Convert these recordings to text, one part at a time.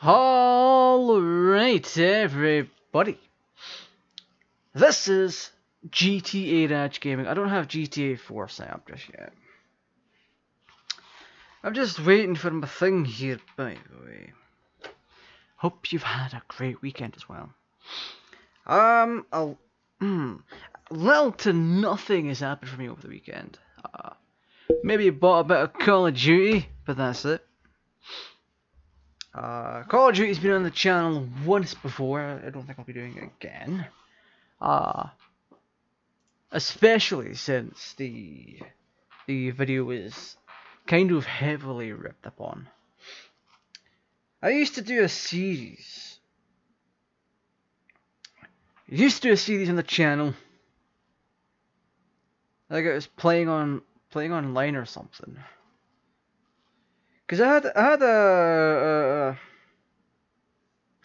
Alright, everybody. This is GTArajgaming. I don't have GTA 4 set up just yet. I'm just waiting for my thing here, by the way. Hope you've had a great weekend as well. Little to nothing has happened for me over the weekend. Maybe bought a bit of Call of Duty, but that's it. Call of Duty's been on the channel once before. I don't think I'll be doing it again. Especially since the video is kind of heavily ripped upon. I used to do a series. On the channel. Like it was playing online or something. Cause I had a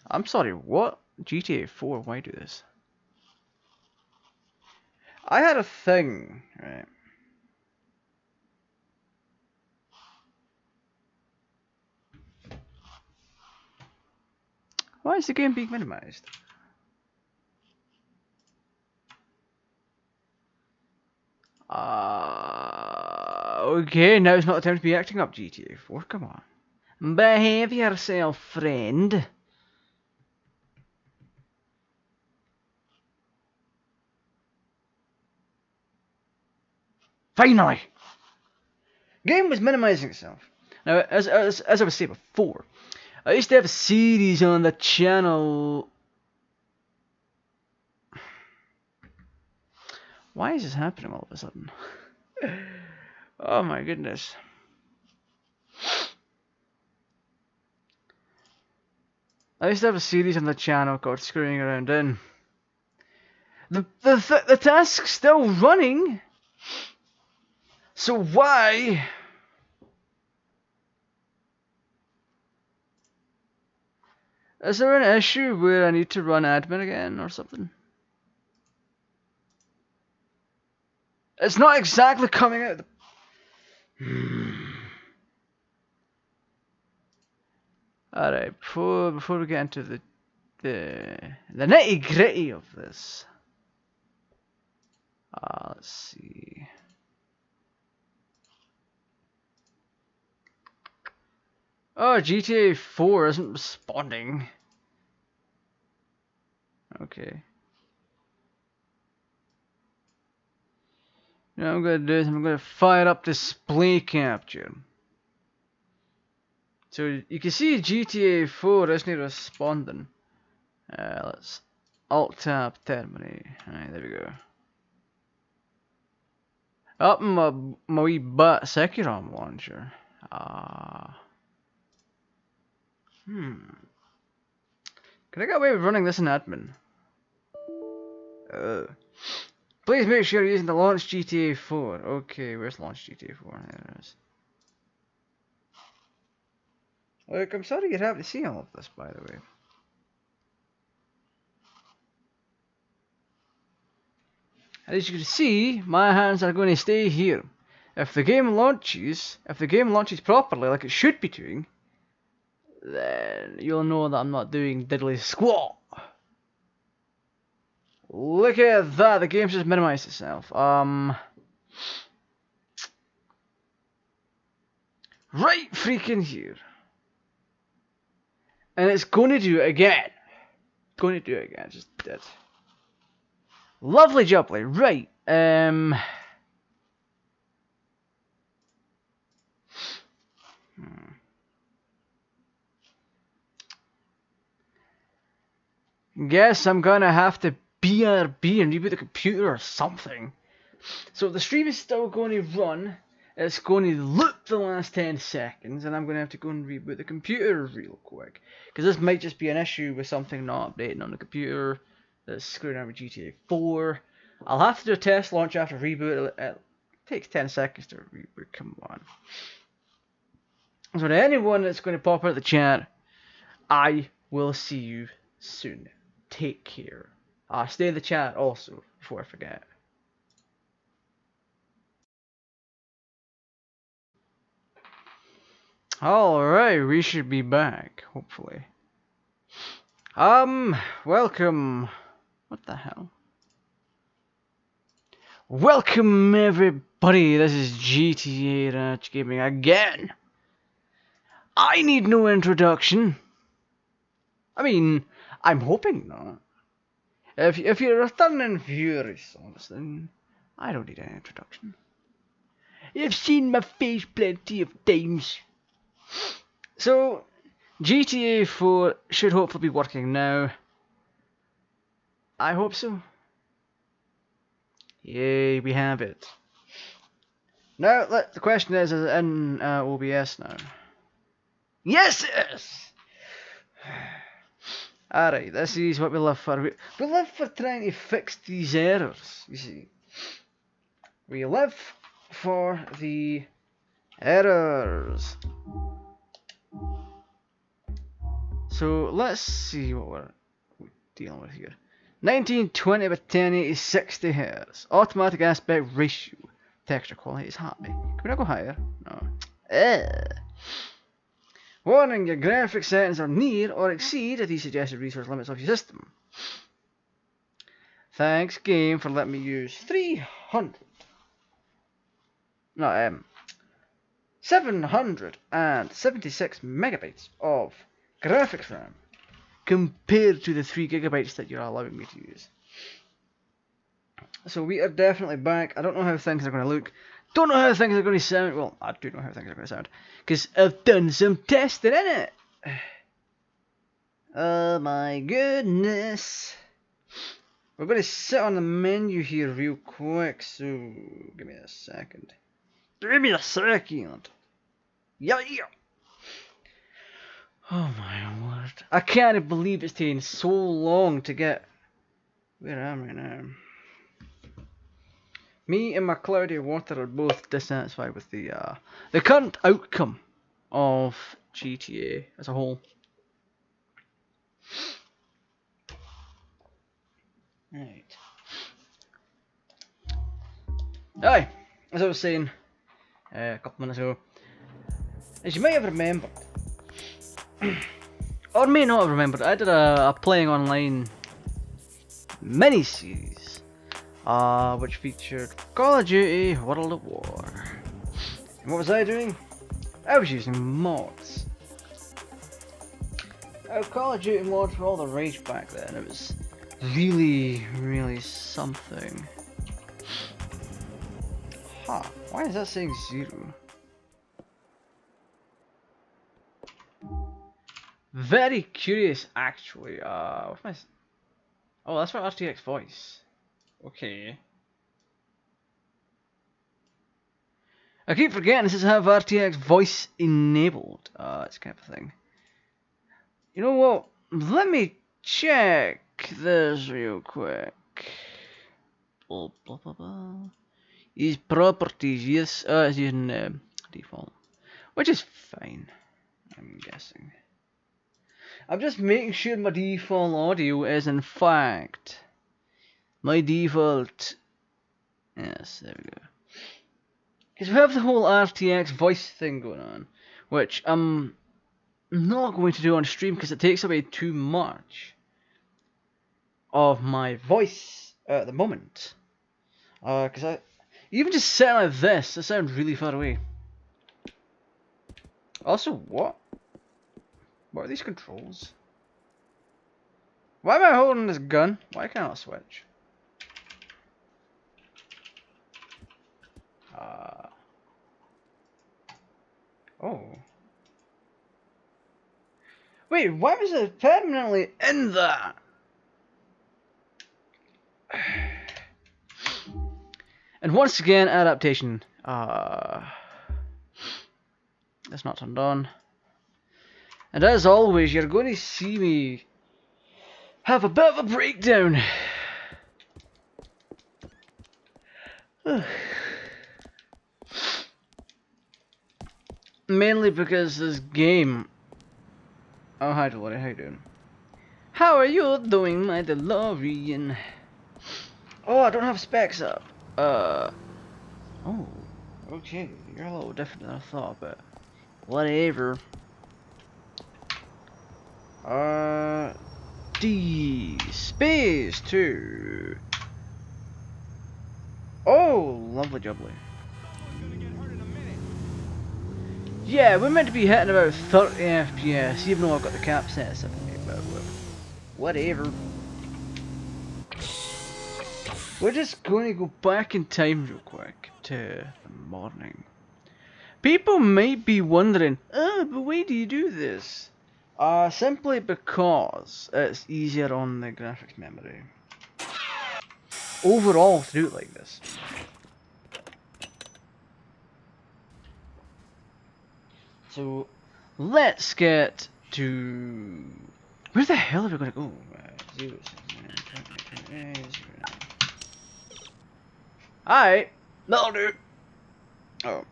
I'm sorry, what? GTA 4, why do this? I had a thing, right? Why is the game being minimized? Okay, now it's not the time to be acting up, GTA 4, come on. Behave yourself, friend. Finally! Game was minimizing itself. Now, as I was saying before, I used to have a series on the channel. Why is this happening all of a sudden? Oh my goodness. I used to have a series on the channel called Screwing Around In. The task's still running. So why? Is there an issue where I need to run admin again or something? It's not exactly coming out. Alright, before we get into the nitty gritty of this, let's see. Oh, GTA 4 isn't responding. Okay. Now what I'm gonna do is I'm gonna fire up display capture. So you can see GTA 4 isn't responding. Let's Alt Tab terminate. Alright, there we go. Up my wee butt Sekirom launcher. Can I get away with running this in admin? Please make sure you're using the launch GTA 4. Okay, where's launch GTA 4? There it is. Look, I'm sorry you'd have to see all of this, by the way. As you can see, my hands are going to stay here. If the game launches properly, like it should be doing, then you'll know that I'm not doing diddly squat. Look at that, the game's just minimized itself. Right freaking here. And it's going to do it again. Just did. Lovely jubbly, right. Guess I'm gonna have to BRB and reboot the computer or something. So the stream is still going to run. It's going to loop the last 10 seconds, and I'm going to have to go and reboot the computer real quick. Because this might just be an issue with something not updating on the computer that's screwing around with GTA 4. I'll have to do a test launch after reboot. It takes 10 seconds to reboot, come on. So to anyone that's going to pop out the chat, I will see you soon. Take care. Stay in the chat also, before I forget. Alright, we should be back, hopefully. Welcome. What the hell? Welcome everybody, this is GTArajgaming again. I need no introduction. I mean, I'm hoping not. If you're a returning viewer, then I don't need an introduction. You've seen my face plenty of times. So, GTA 4 should hopefully be working now. I hope so. Yay, we have it. Now, the question is it in OBS now? Yes, it is! Alright, this is what we live for. We live for trying to fix these errors, you see. We live for the errors. So, let's see what we're dealing with here. 1920 by 1080 60 Hz. Automatic aspect ratio. Texture quality is happy. Can we not go higher? No. Warning, your graphics settings are near or exceed the suggested resource limits of your system. Thanks, game, for letting me use 776 megabytes of graphics RAM compared to the 3 gigabytes that you're allowing me to use. So we are definitely back. I don't know how things are going to look. Don't know how things are going to sound. Well, I do know how things are going to sound, because I've done some testing in it. Oh my goodness. We're going to sit on the menu here real quick, so give me a second. Give me a second. Yeah. Oh my word. I can't believe it's taking so long to get... Where am I now? Me and my cloudy water are both dissatisfied with the current outcome of GTA as a whole. Right. Aye, as I was saying a couple minutes ago, as you may have remembered, or may not have remembered, I did a playing online mini-series, which featured Call of Duty World at War. And what was I doing? I was using mods. Call of Duty mods were all the rage back then. It was really something. Huh, why is that saying 0? Very curious, actually. What's my... Oh, that's for RTX voice. Okay. I keep forgetting this is have RTX voice enabled. It's kind of a thing. You know what? Let me check this real quick. Blah blah blah. These properties, yes, it's using default, which is fine. I'm guessing. I'm just making sure my default audio is in fact my default. Yes, there we go. Because we have the whole RTX voice thing going on, which I'm not going to do on stream because it takes away too much of my voice at the moment. Because even just sitting like this, it sounds really far away. Also, what? What are these controls? Why am I holding this gun? Why can't I switch? Oh. Wait, why was it permanently in that? And once again, adaptation. That's not turned on. And as always, you're going to see me have a bit of a breakdown. Mainly because this game... Oh, hi Delore, how you doing? How are you doing, my DeLorean? Oh, I don't have specs up. Oh, okay, you're a little different than I thought, but whatever. HD Space 2. Oh, lovely jubbly. Yeah, we're meant to be hitting about 30 FPS, even though I've got the cap set at 70, but whatever. We're just going to go back in time real quick to the morning. People might be wondering, oh, but why do you do this? Simply because it's easier on the graphics memory. Overall, to do it like this. So, let's get to... Where the hell are we going to go? 0, 7, 9, 10, alright, that'll do. Oh.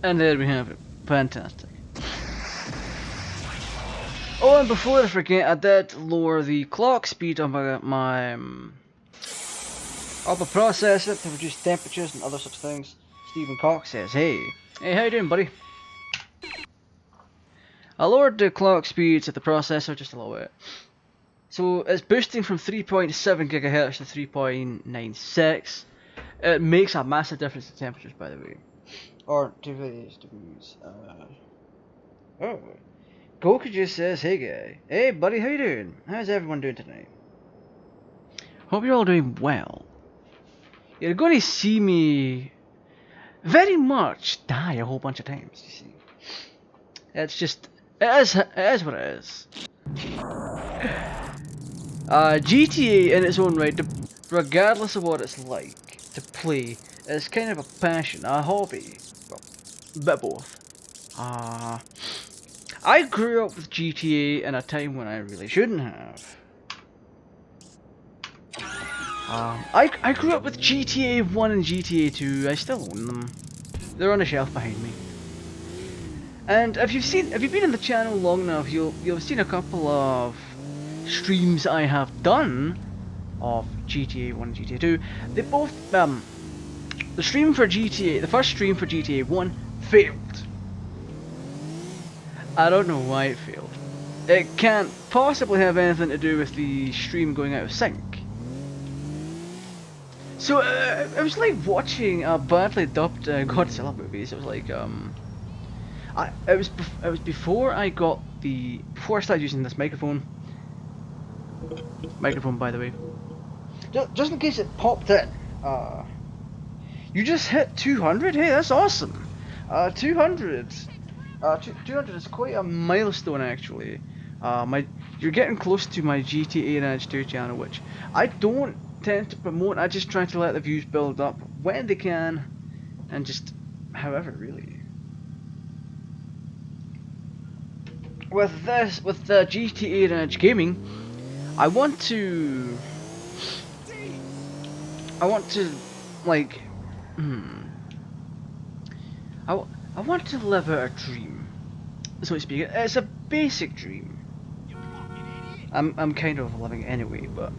And there we have it. Fantastic. Oh, and before I forget, I did lower the clock speed of my upper processor to reduce temperatures and other such things. Stephen Cox says, hey, how you doing, buddy? I lowered the clock speeds of the processor just a little bit. So it's boosting from 3.7 GHz to 3.96. It makes a massive difference in temperatures, by the way. Or degrees. Oh, Goku just says, hey guy. Hey buddy, how you doing? How's everyone doing tonight? Hope you're all doing well. You're going to see me very much die a whole bunch of times, you see. It's just, it is what it is. GTA in its own right, regardless of what it's like to play, is kind of a passion, a hobby, well, a bit of both. I grew up with GTA in a time when I really shouldn't have. I grew up with GTA 1 and GTA 2, I still own them. They're on a shelf behind me. And if you've been on the channel long enough, you'll have seen a couple of streams I have done of GTA 1 and GTA 2. They both, the stream for GTA, the first stream for GTA 1 failed. I don't know why it failed. It can't possibly have anything to do with the stream going out of sync. So it was like watching a badly dubbed Godzilla movies. It was like it was before I started using this microphone. Microphone, by the way. Just in case it popped in. You just hit 200. Hey, that's awesome. 200. 200 is quite a milestone, actually. You're getting close to my GTAraj 2 channel, which I don't tend to promote. I just try to let the views build up when they can, and just however, really. With the GTArajgaming, I want to like, I want to live out a dream, so to speak. It's a basic dream. I'm kind of living it anyway, but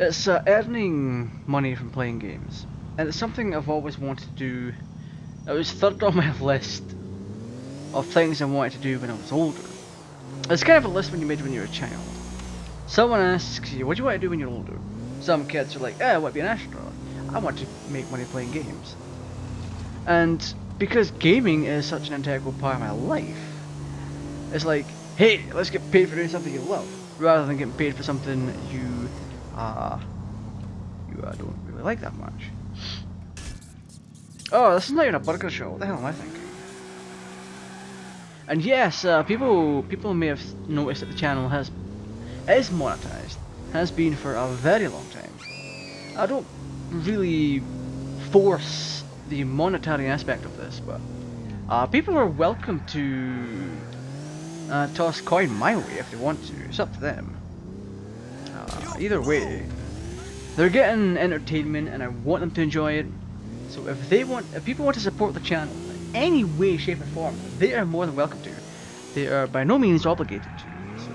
it's earning money from playing games, and it's something I've always wanted to do. It was third on my list of things I wanted to do when I was older. It's kind of a list when you made when you were a child. Someone asks you, what do you want to do when you're older? Some kids are like, I want to be an astronaut. I want to make money playing games. And because gaming is such an integral part of my life, it's like, hey, let's get paid for doing something you love, rather than getting paid for something you don't really like that much. Oh, this is not even a burger show. What the hell am I thinking? And yes, people may have noticed that the channel is monetized, has been for a very long time. I don't really force the monetary aspect of this, but people are welcome to toss coin my way if they want to. It's up to them. Either way, they're getting entertainment, and I want them to enjoy it. So if people want to support the channel in any way, shape, or form, they are more than welcome to. They are by no means obligated to. So,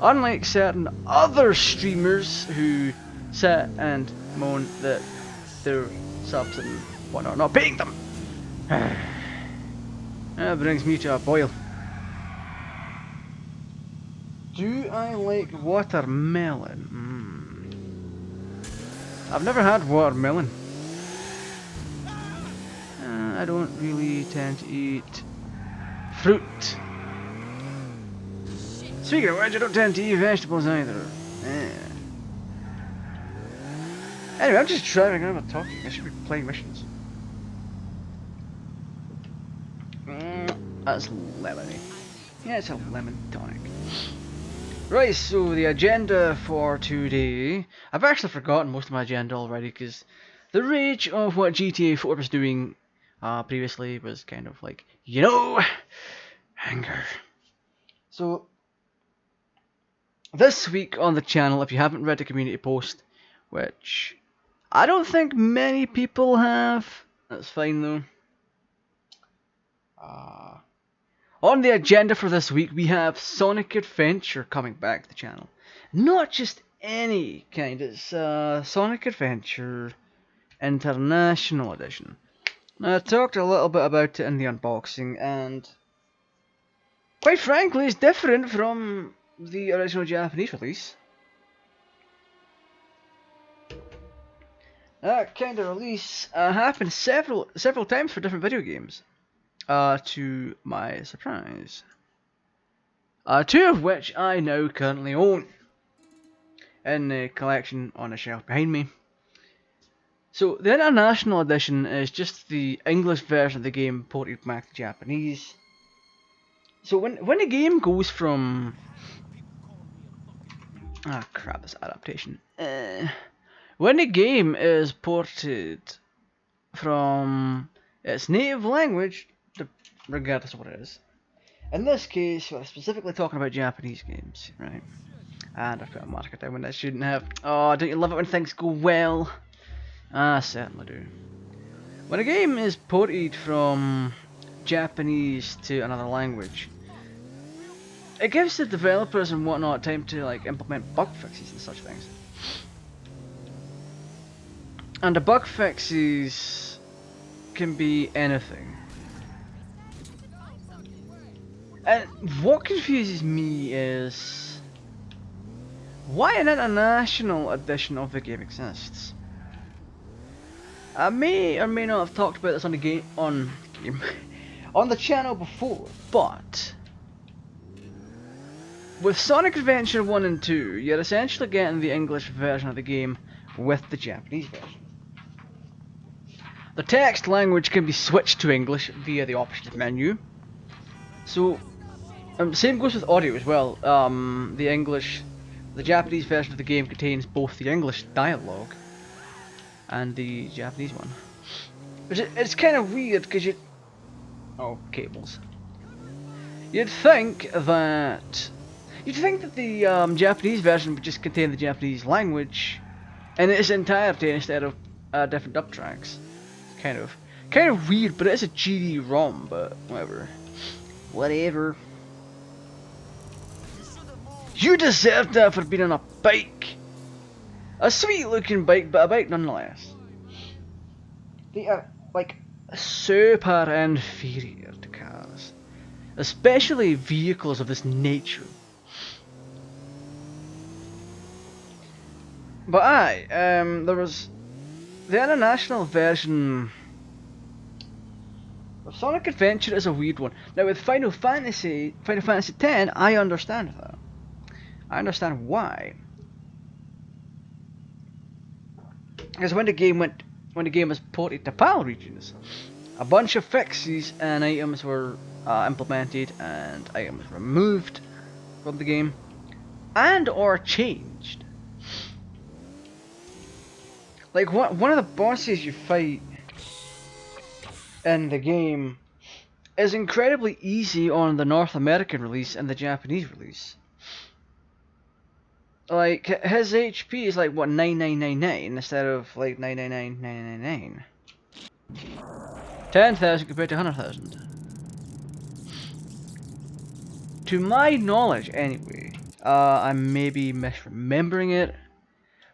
unlike certain other streamers who sit and moan that their subs and whatnot are not paying them. That brings me to a boil. Do I like watermelon? I've never had watermelon. I don't really tend to eat fruit. Speaking of which, I don't tend to eat vegetables either. Anyway, I'm just driving, I'm not talking. I should be playing missions. That's lemony. Yeah, it's a lemon tonic. Right, so the agenda for today... I've actually forgotten most of my agenda already, because the rage of what GTA 4 was doing previously was kind of like, you know, anger. So, this week on the channel, if you haven't read the community post, which I don't think many people have, that's fine though. On the agenda for this week, we have Sonic Adventure coming back to the channel. Not just any kind, it's Sonic Adventure International Edition. Now, I talked a little bit about it in the unboxing, and quite frankly, it's different from the original Japanese release. That kind of release happened several times for different video games. To my surprise. Two of which I now currently own in the collection on a shelf behind me. So the International Edition is just the English version of the game ported back to Japanese. So when the game goes from... Ah crap, this adaptation. When the game is ported from its native language, regardless of what it is. In this case, we're specifically talking about Japanese games, right? And I've put a marker down when I shouldn't have. Oh, don't you love it when things go well? I certainly do. When a game is ported from Japanese to another language, it gives the developers and whatnot time to like implement bug fixes and such things. And the bug fixes can be anything. And what confuses me is why an international edition of the game exists. I may or may not have talked about this on the on the channel before, but with Sonic Adventure 1 and 2, you're essentially getting the English version of the game with the Japanese version. The text language can be switched to English via the options menu. So, same goes with audio as well. The Japanese version of the game contains both the English dialogue and the Japanese one. It's kind of weird because oh, cables. You'd think that the Japanese version would just contain the Japanese language in its entirety instead of different dub tracks. Kind of weird, but it is a GD-ROM, but whatever. Whatever. You deserve that for being on a bike! A sweet looking bike, but a bike nonetheless. They are, like, super inferior to cars. Especially vehicles of this nature. But aye, there was the international version of Sonic Adventure is a weird one. Now with Final Fantasy X, I understand that. I understand why. Because when the game was ported to PAL regions, a bunch of fixes and items were implemented and items removed from the game and or changed. Like one of the bosses you fight in the game is incredibly easy on the North American release and the Japanese release. Like his HP is like what 9999 instead of like 999999. 10,000 compared to 100,000. To my knowledge, anyway. I may be misremembering it,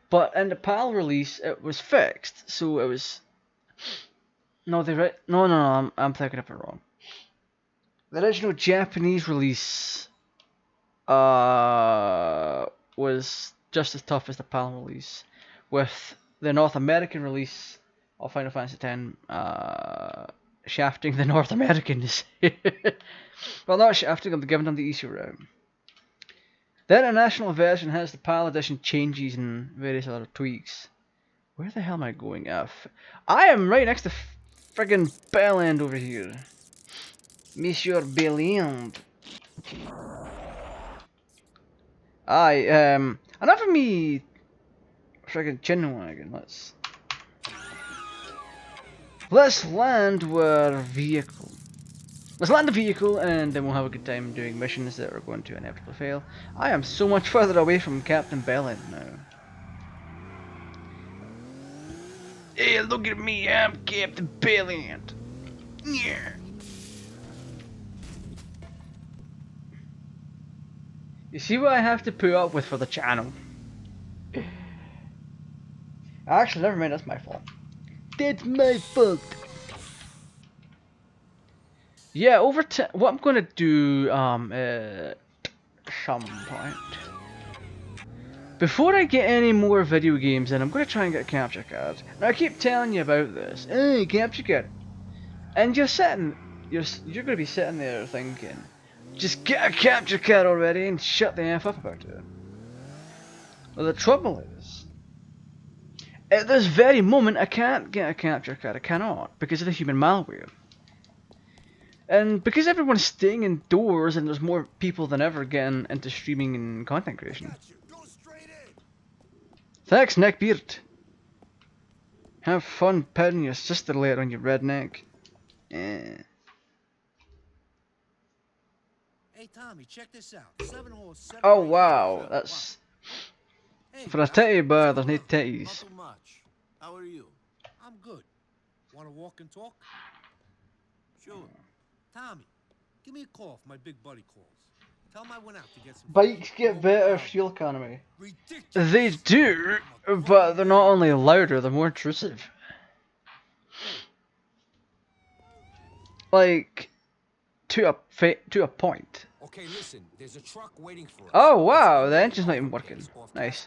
but in the PAL release it was fixed, so it was. No, I'm thinking of it wrong. The original Japanese release was just as tough as the PAL release, with the North American release of Final Fantasy X shafting the North Americans. Well, not shafting them, giving them the easier route. The international version has the PAL edition changes and various other tweaks. Where the hell am I going? I am right next to friggin' Bellend over here. Monsieur Bellend. Enough of me friggin' chin wagon. Let's land our vehicle. Let's land the vehicle and then we'll have a good time doing missions that are going to inevitably fail. I am so much further away from Captain Bellend now. Hey, look at me, I'm Captain Bellend. Yeah. You see what I have to put up with for the channel? Actually, never mind, that's my fault. That's my fault. Yeah, what I'm gonna do, some point. Before I get any more video games in, I'm gonna try and get a capture card. Now I keep telling you about this. Hey, capture card. And you're gonna be sitting there thinking, just get a capture card already and shut the F up about it. Well, the trouble is, at this very moment, I can't get a capture card. I cannot, because of the human malware. And because everyone's staying indoors and there's more people than ever getting into streaming and content creation. Thanks, Neckbeard. Have fun petting your sister later on, you redneck. Eh. Hey Tommy, check this out. Oh wow, that's... For a titty bar, there's no titties. Not too much. How are you? I'm good. Wanna walk and talk? Sure. Tommy, give me a call if my big buddy calls. Tell him I went out to get some... Bikes get better fuel economy. They do, but they're not only louder, they're more intrusive. Like, to a point. Okay, listen, there's a truck waiting for us. Oh wow, the engine's not even working. Nice.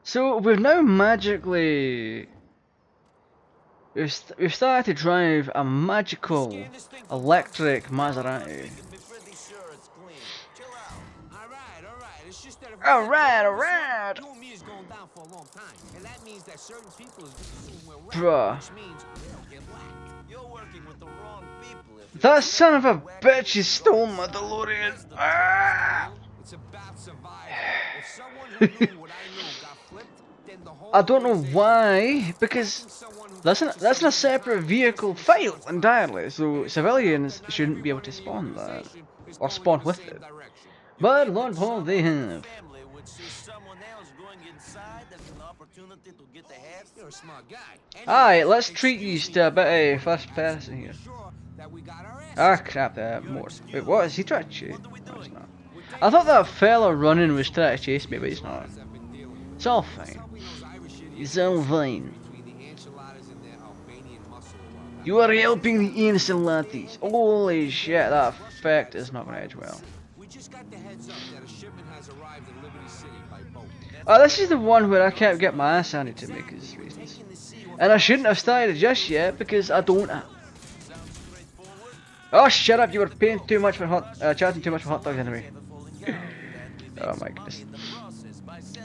So we've now magically... We've started to drive a magical electric Maserati. Alright. Bruh. That son of a bitch, he stole my DeLorean. Ah! I don't know why, because that's in a separate vehicle file entirely, so civilians shouldn't be able to spawn that, or spawn with it. But lo and behold, they have. Alright, let's treat you to a bit of first person here. Ah crap, more. Wait, what? Is he trying to chase? No, he's not. I thought that fella running was trying to chase me, but he's not. It's all fine. It's all fine. You are helping the innocent latties. Holy shit, that effect is not going to edge well. Oh, this is the one where I kept getting my ass handed to me because reasons. And I shouldn't have started just yet because I don't have. Oh, shut up, you were paying too much for chatting too much for hot dogs anyway. Oh my goodness.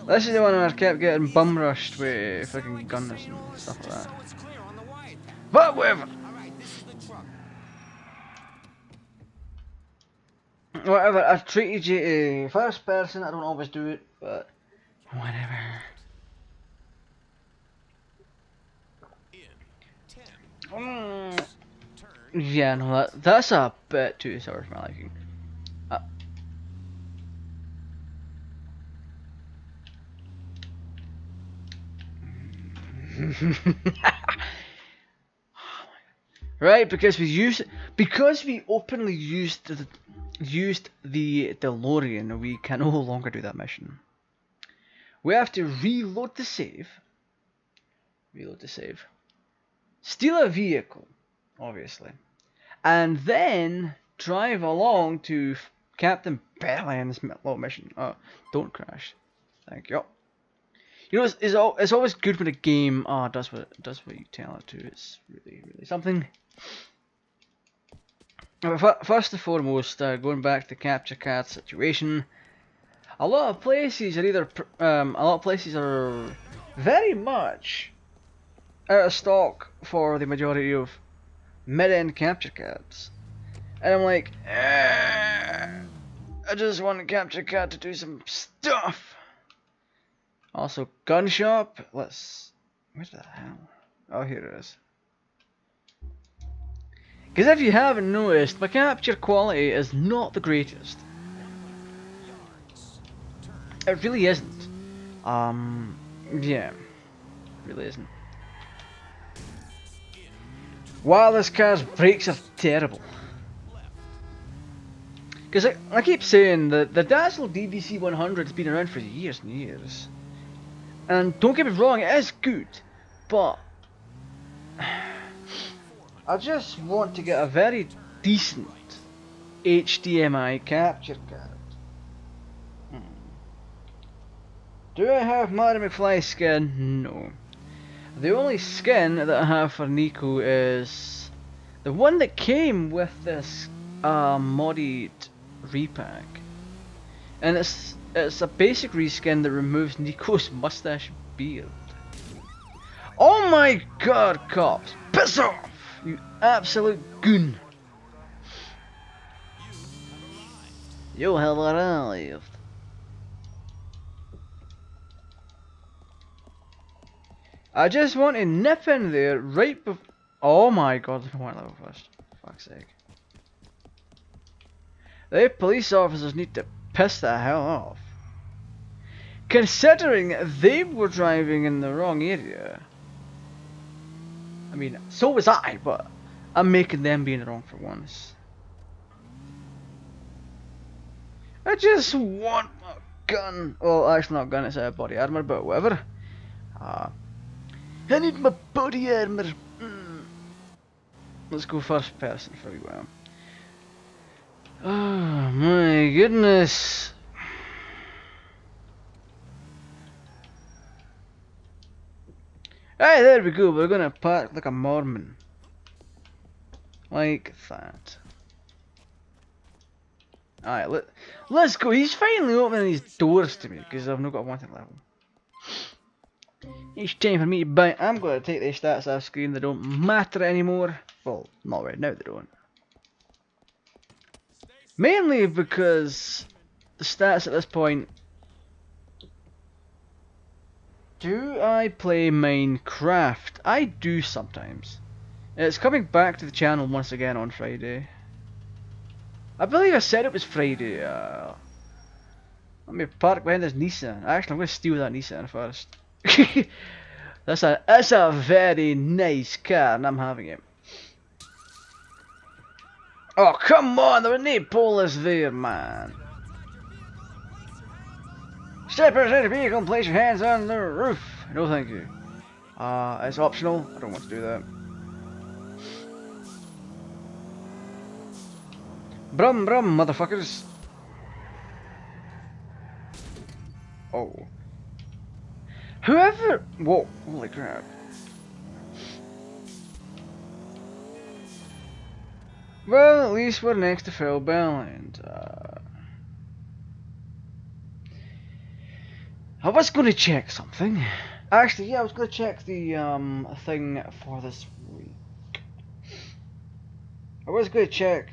This is the one where I kept getting bum rushed with freaking guns and stuff like that. But whatever. Whatever, I've treated you to first person, I don't always do it, but whatever. Yeah, no, that's a bit too sour for my liking. Right, because we openly used the DeLorean, we can no longer do that mission. We have to reload the save. Steal a vehicle, obviously. and then drive along to Captain Bellend's little mission. Don't crash. Thank you. You know, it's always good when a game does what you tell it to. It's really something. But first and foremost, going back to the capture card situation, a lot of places are very much out of stock for the majority of mid-end capture cards, and I'm like, I just want a capture card to do some stuff. Also, gun shop. Where the hell? Oh, here it is. Because if you haven't noticed, my capture quality is not the greatest. It really isn't. Yeah, it really isn't. Wow, this car's brakes are terrible. Because I keep saying that the Dazzle DVC 100 has been around for years and years. And don't get me wrong, it is good, but I just want to get a very decent HDMI capture card. Do I have Marty McFly skin? No. The only skin that I have for Nico is the one that came with this modded repack, and it's a basic reskin that removes Nico's mustache beard. Oh my god, cops! Piss off! You absolute goon! You have arrived. I just want to nip in there right before. Oh my god, there's no one level first. Fuck's sake. The police officers need to piss the hell off. Considering they were driving in the wrong area. I mean, so was I, but I'm making them be in the wrong for once. I just want a gun. Well, actually not a gun, it's a body armor, but whatever. I need my body armor. Let's go first person for a while. Oh my goodness. Hey, there we go. We're gonna park like a Mormon. Like that. Alright, let's go. He's finally opening these doors to me because I've not got a wanted level. It's time for me to buy. I'm going to take these stats off screen. They don't matter anymore. Well, not right now, they don't. Mainly because the stats at this point. Do I play Minecraft? I do sometimes. It's coming back to the channel once again on Friday. I believe I said it was Friday. Let me park behind this Nissan. Actually, I'm going to steal that Nissan first. That's a very nice car, and I'm having it. Oh, come on, there were no police there, man. Step inside the vehicle and place your hands on the roof. No, thank you. It's optional. I don't want to do that. Brum brum, motherfuckers. Oh. Whoever. Whoa, holy crap. Well, at least we're next to Phil Bellend. I was going to check something. Actually, yeah, I was going to check the thing for this week. I was going to check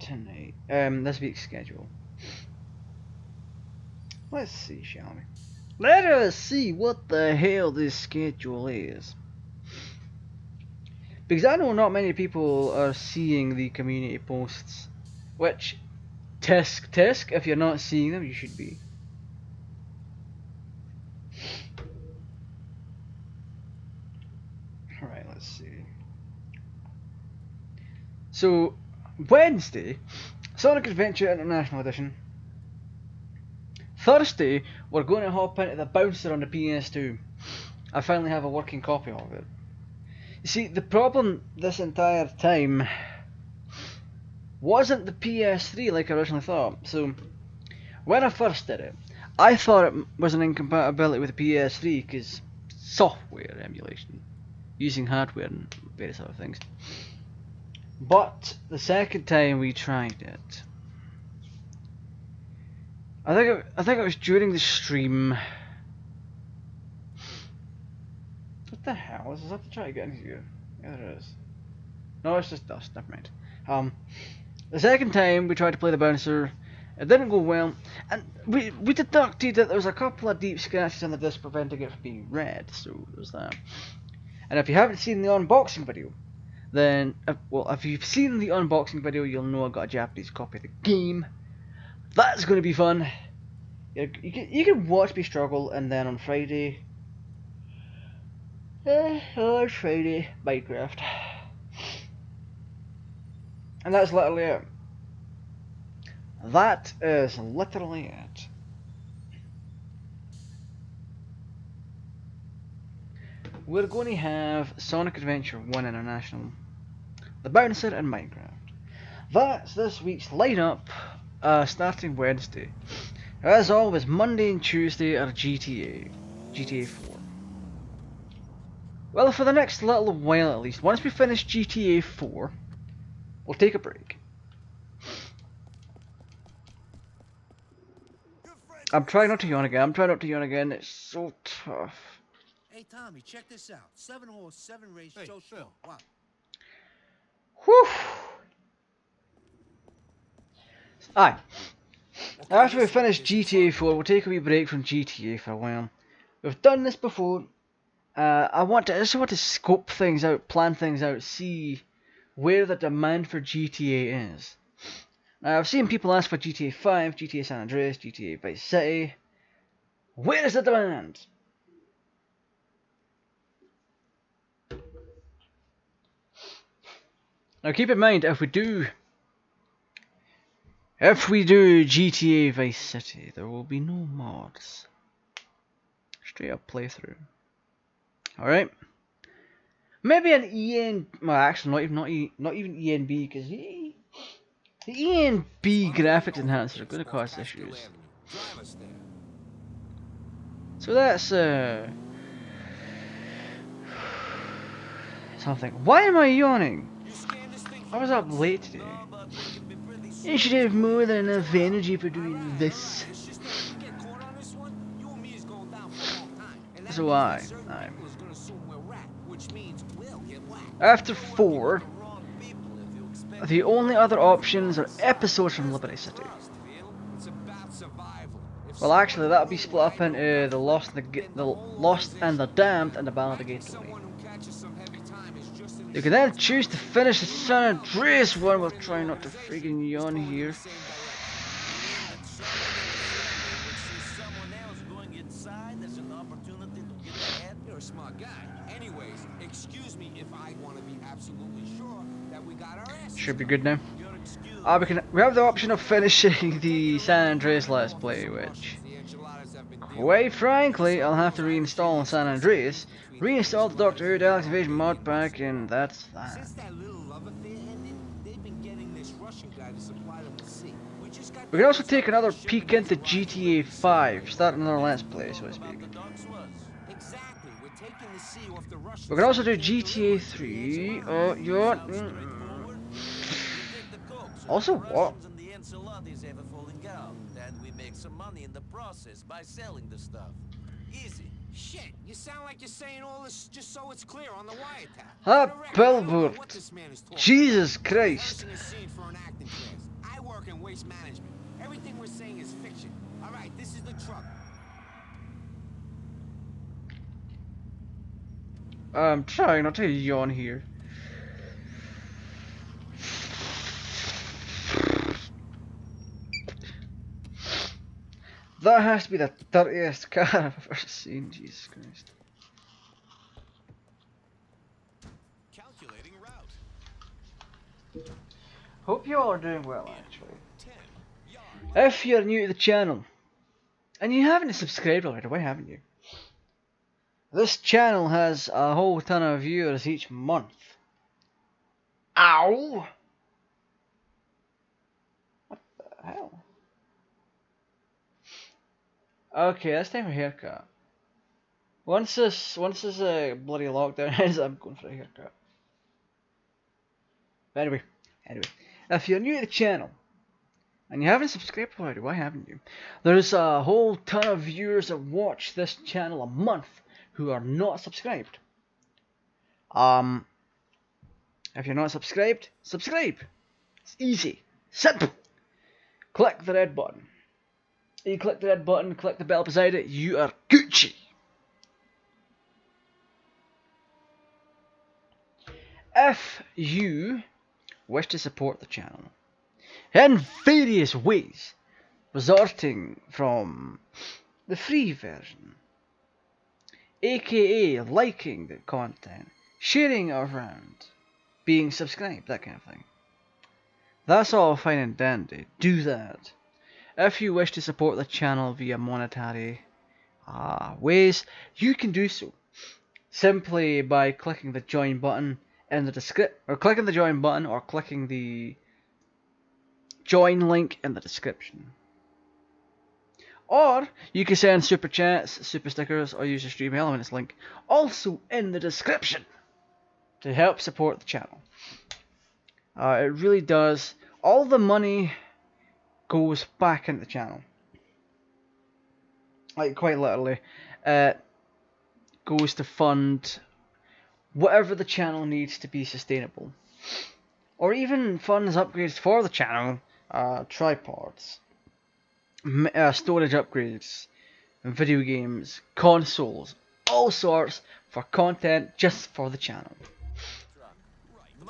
tonight. This week's schedule. Let's see, shall we? Let us see what the hell this schedule is. Because I know not many people are seeing the community posts. Which, tisk, if you're not seeing them, you should be. Alright, let's see. So, Wednesday, Sonic Adventure International Edition. Thursday, we're going to hop into the Bouncer on the PS2. I finally have a working copy of it. See, the problem this entire time wasn't the PS3 like I originally thought. So, when I first did it, I thought it was an incompatibility with the PS3 because software emulation, using hardware and various other things. But the second time we tried it, I think it was during the stream. What the hell is this? I have to try to get in here. Yeah, there it is. No, it's just dust. Never mind. The second time we tried to play the bouncer, it didn't go well, and we deducted that there was a couple of deep scratches on the disc preventing it from being read. So there's that. And if you haven't seen the unboxing video, then if you've seen the unboxing video, you'll know I got a Japanese copy of the game. That's going to be fun. You can watch me struggle, and then on Friday, Minecraft. And that's literally it. That is literally it. We're going to have Sonic Adventure 1 International, The Bouncer, and Minecraft. That's this week's lineup, starting Wednesday. As always, Monday and Tuesday are GTA 4. Well, for the next little while at least, once we finish GTA 4, we'll take a break. I'm trying not to yawn again. It's so tough. Hey, Tommy, check this out. 7-horse, 7-race, Hey, Joe Phil. Wow. Whew. Aye. Okay, After we listen, finish there's some GTA fun- 4, we'll take a wee break from GTA for a while. We've done this before. I just want to scope things out, plan things out, see where the demand for GTA is. Now, I've seen people ask for GTA 5, GTA San Andreas, GTA Vice City. Where is the demand? Now, keep in mind, if we do GTA Vice City, there will be no mods. Straight up playthrough. Alright? Maybe an EN... Well, actually, not even ENB, because the ENB graphics enhancers are going to cause issues. So that's, something. Why am I yawning? I was up late today. You should have more than enough energy for doing this. So after 4, the only other options are episodes from Liberty City. Well, actually, that'll be split up into the Lost and the Damned, and the Ballad of Gateway. You can then choose to finish the San Andreas one. We'll try not to freaking yawn here. You're a smart guy. Anyways, excuse me if I want to be absolutely sure that we got our asses. Should be good now. We have the option of finishing the San Andreas Let's Play, which, quite frankly, I'll have to reinstall on San Andreas, reinstall the Doctor Who Daleks Invasion mod pack, and that's that. Since that little love affair ended, they've been getting this Russian guy to supply them with sea. We can also take another peek into GTA 5, start another Let's Play, so to speak. Exactly. We're taking the sea off the Russians. We can also do GTA 3. Also, what? And we make some money in the process by selling the stuff. Easy. Shit, you sound like you're saying all this just so it's clear on the wiretap. That billboard. Jesus Christ. I work in waste management. Everything we're saying is fiction. All right, this is the truck. I'm trying not to yawn here. That has to be the dirtiest car I've ever seen, Jesus Christ. Calculating route. Hope you all are doing well, actually. If you're new to the channel, and you haven't subscribed already, why haven't you? This channel has a whole ton of viewers each month. Ow! What the hell? Okay, that's time for a haircut. Once this bloody lockdown ends, I'm going for a haircut. But anyway, if you're new to the channel and you haven't subscribed already, why haven't you? There's a whole ton of viewers that watch this channel a month who are not subscribed. If you're not subscribed, subscribe. It's easy, simple. Click the red button. You click the red button, click the bell beside it, you are Gucci. If you wish to support the channel in various ways, resorting from the free version, aka liking the content, sharing it around, being subscribed, that kind of thing. That's all fine and dandy, do that. If you wish to support the channel via monetary ways, you can do so simply by clicking the join button in the description, or clicking the join button, or clicking the join link in the description. Or you can send super chats, super stickers, or use the stream elements link also in the description to help support the channel. It really does. All the money goes back into the channel. Like, quite literally. It goes to fund whatever the channel needs to be sustainable. Or even funds upgrades for the channel, tripods, storage upgrades, video games, consoles, all sorts for content just for the channel.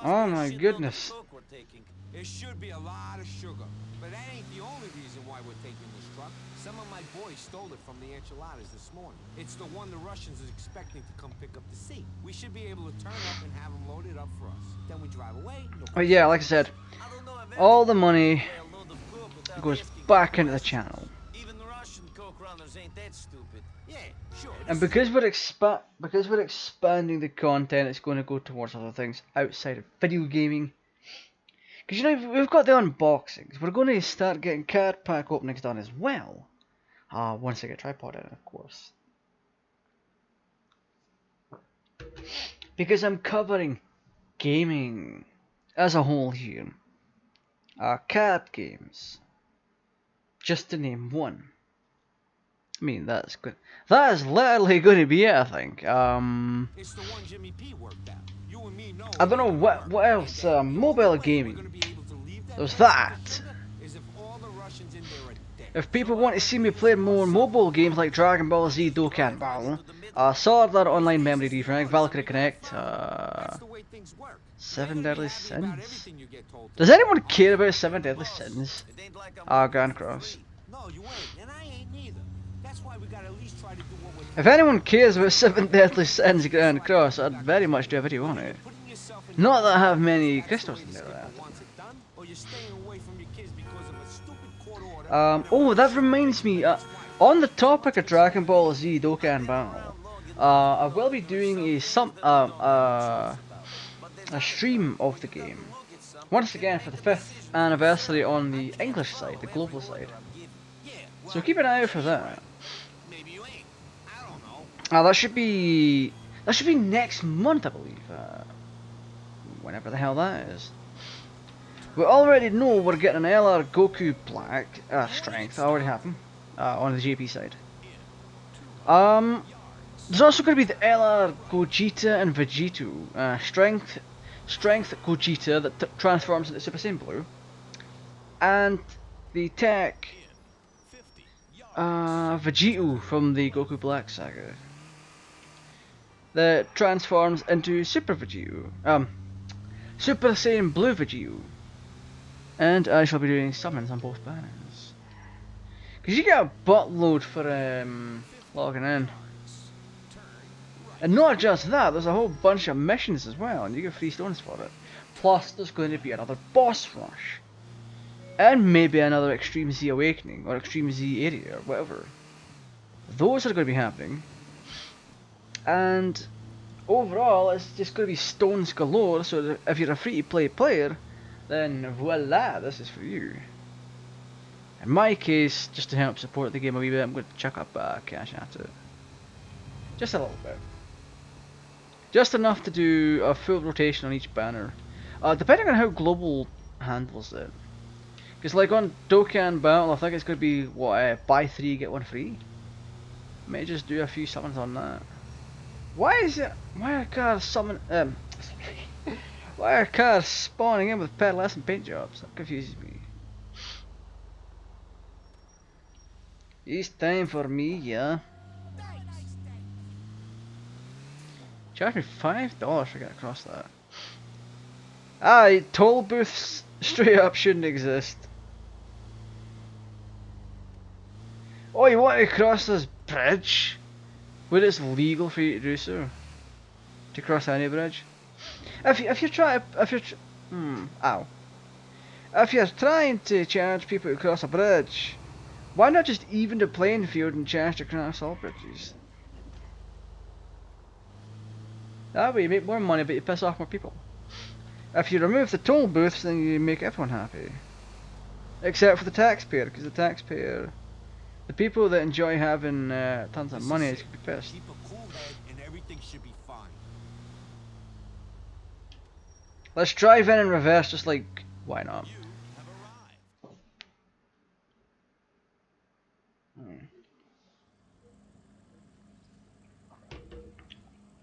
Oh my goodness. There should be a lot of sugar, but that ain't the only reason why we're taking this truck. Some of my boys stole it from the enchiladas this morning. It's the one the Russians are expecting to come pick up the seat. We should be able to turn up and have them loaded up for us. Then we drive away. Oh yeah, like I said, all the money goes back into the channel. Even the Russian coke runners ain't that stupid. Yeah, sure. And because we're expanding the content, it's going to go towards other things outside of video gaming. Because, you know, we've got the unboxings. We're going to start getting card pack openings done as well. Once I get tripod in, of course. Because I'm covering gaming as a whole here. Card games. Just to name one. I mean, that's good. That is literally going to be it, I think. It's the one Jimmy P worked out. You and me know. I don't know what else. Mobile gaming. There's that. If people want to see me play more mobile games like Dragon Ball Z Dokkan Battle, Sword Art Online Memory Defrag, Valkyrie Connect, 7 Deadly Sins. Does anyone care about 7 Deadly Sins? Grand Cross. No, you ain't, and I ain't neither. That's why we gotta at least try to do what we're If anyone cares about 7 Deadly Sins Grand Cross, I'd very much do a video on it. Not that I have many crystals in there. Oh, that reminds me, on the topic of Dragon Ball Z Dokkan Battle, I will be doing a stream of the game, once again for the 5th anniversary on the English side, the global side. So keep an eye out for that. That should be next month, I believe. Whenever the hell that is. We already know we're getting an LR Goku Black strength. I already have him on the JP side. There's also going to be the LR Gogeta and Vegito strength Gogeta that transforms into Super Saiyan Blue, and the tech Vegito from the Goku Black saga that transforms into Super Vegito, Super Saiyan Blue Vegito. And I shall be doing summons on both banners. Because you get a buttload for logging in. And not just that, there's a whole bunch of missions as well, and you get free stones for it. Plus, there's going to be another boss rush. And maybe another Extreme Z Awakening, or Extreme Z Area, or whatever. Those are going to be happening. And overall, it's just going to be stones galore. So that if you're a free-to-play player, then voila, this is for you. In my case, just to help support the game a wee bit, I'm going to chuck up cash at it. Just a little bit. Just enough to do a full rotation on each banner. Depending on how global handles it. Because like on Dokkan Battle, I think it's going to be, what, buy 3 get 1 free? May just do a few summons on that. Why is it, why are cars summon, why are cars spawning in with pearlescent paint jobs? That confuses me. It's time for me, yeah. Charge me $5 to get across that. Aye, toll booths straight up shouldn't exist. Oh, you want to cross this bridge? Where it's legal for you to do so? To cross any bridge? If you're trying, ow. If you're trying to charge people to cross a bridge, why not just even the playing field and charge to cross all bridges? That way you make more money, but you piss off more people. If you remove the toll booths, then you make everyone happy. Except for the taxpayer, because the taxpayer, the people that enjoy having tons of money, is going to be pissed. Keep a cool head and everything should be fine. Let's drive in reverse, just like, why not? You have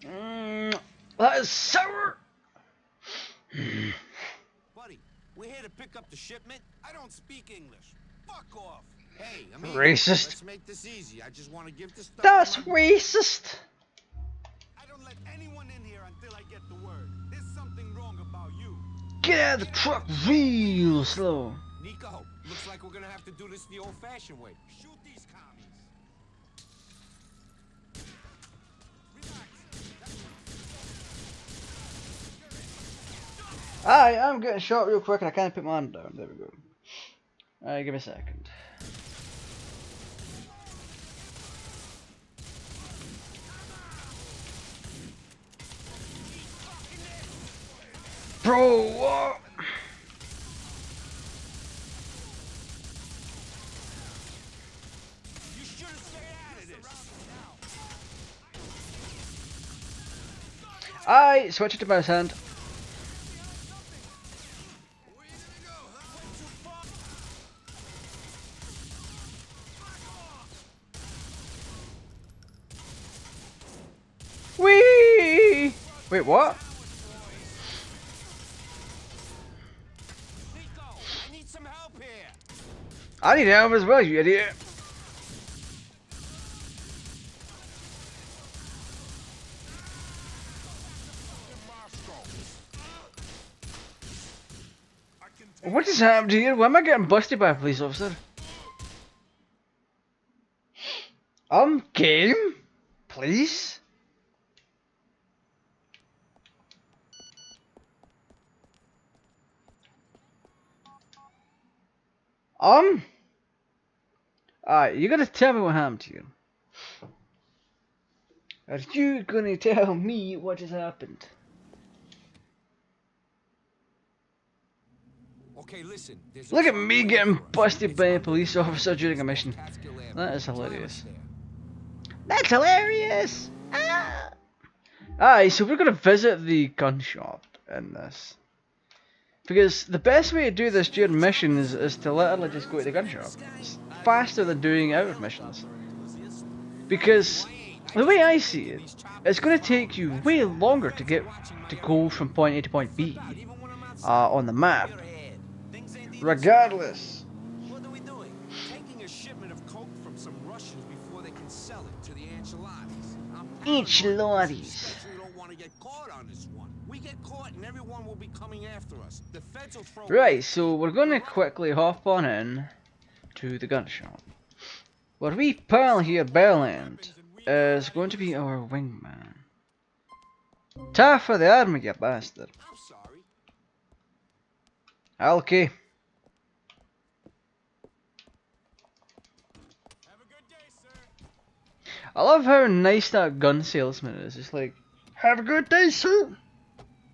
arrived. That is sour! Buddy, we're here to pick up the shipment. I don't speak English. Fuck off. Hey, I mean, Racist. let's make this easy. I just want to give this stuff That's to my... racist! I don't let anyone in here until I get the word. There's something wrong about you. Get out of the truck real slow. Nico, looks like we're gonna have to do this the old-fashioned way. Shoot these commies. Aye, I'm getting shot real quick and I can't put my hand down. There we go. Alright, give me a second. Bro, what? You should have stayed out of this. Aye, switch it to mouse hand. Whee! Wait, what? Nico, I need some help here. I need help as well, you idiot. What just happened here? Why am I getting busted by a police officer? Game? Please? Alright, you gotta tell me what happened to you. Are you gonna tell me what has happened? Okay, listen. Look at me getting busted by a police officer during a mission. That is hilarious. That's hilarious! Ah! Aye, so we're gonna visit the gun shop in this. Because the best way to do this during missions is to literally just go to the gun shop. It's faster than doing out of missions. Because the way I see it, it's going to take you way longer to go from point A to point B on the map. Regardless. What are we doing? Taking a shipment of coke from some Russians before they can sell it to the enchiladas. Enchiladas. We don't want to get caught on this one. We get caught and everyone will be coming after us. The feds will throw... Right, so we're going to quickly hop on in to the gun shop. Our wee pal here, Bellend, is going to be our wingman. Tough for the army, you bastard. I'm sorry. Okay. Have a good day, sir. I love how nice that gun salesman is. It's like, have a good day, sir.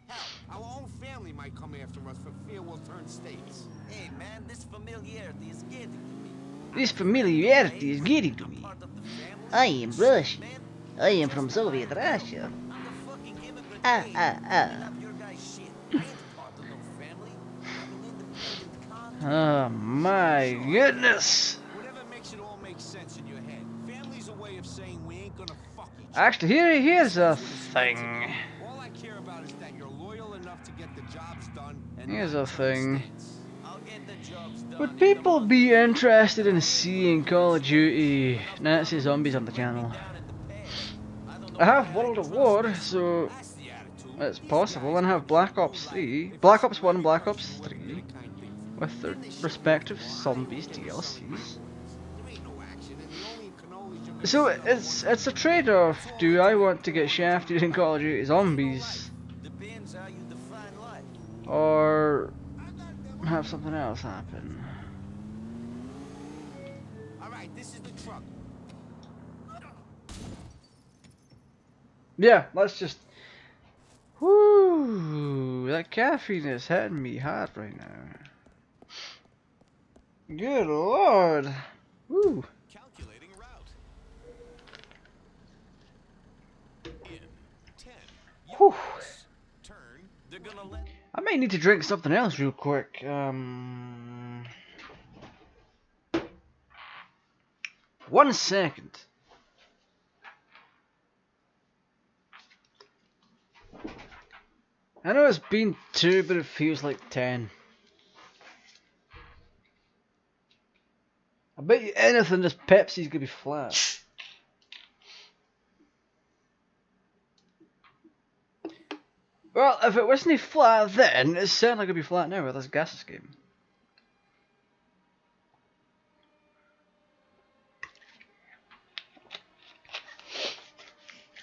Hell, our own family might come after us for fear we'll turn states. Hey man, this familiarity is getting to me. This familiarity is getting to I'm me. part of the family. I am Shit, Russian. man. I am Just from like Soviet my Russia. family. I'm the fucking immigrant Ah, kid. ah, Cleaning ah. up your guys' shit. I ain't part of no family. I'm an independent contractor. Oh my Sure, I get that. goodness. Whatever makes it all make sense in your head. Family's a way of saying we ain't gonna fuck each other. Actually, here's This a means when it's my thing. turn. All I care about is that you're loyal enough to get the jobs done and Here's not a turn thing. states. I'll get the jobs Would done in the people month of be June, interested and in I ain't going seeing to the Call of States. Duty Enough Nazi zombies governments on the break me channel? down in the past. I don't know I why have I World at trust War, this. so That's the attitude. it's These possible, guys and have could treat Black you Ops like 3, if you Black Ops screw 1 and every Black person Ops who ever did 3, a kind thing for you. with their Then this shit works. respective Well, I zombies won't get you selling my DLCs. orders. There ain't no action, and the only cannolis you're gonna So see are the ones it's a I make. trade-off. That's all Do I want to intellectual get ones until you shafted in fuck Call of with me. Duty There ain't no life. Zombies, Depends how you define life. or have something else happen? All right, this is the truck. Yeah, let's just. Whoo, that caffeine is hitting me hard right now. Good lord. Woo. Calculating route. In 10 Whew. yards. Turn. They're gonna let. I might need to drink something else real quick. 1 second. I know it's been 2, but it feels like 10. I bet you anything this Pepsi's gonna be flat. Well, if it wasn't flat then, it's certainly gonna be flat now with this gas escape.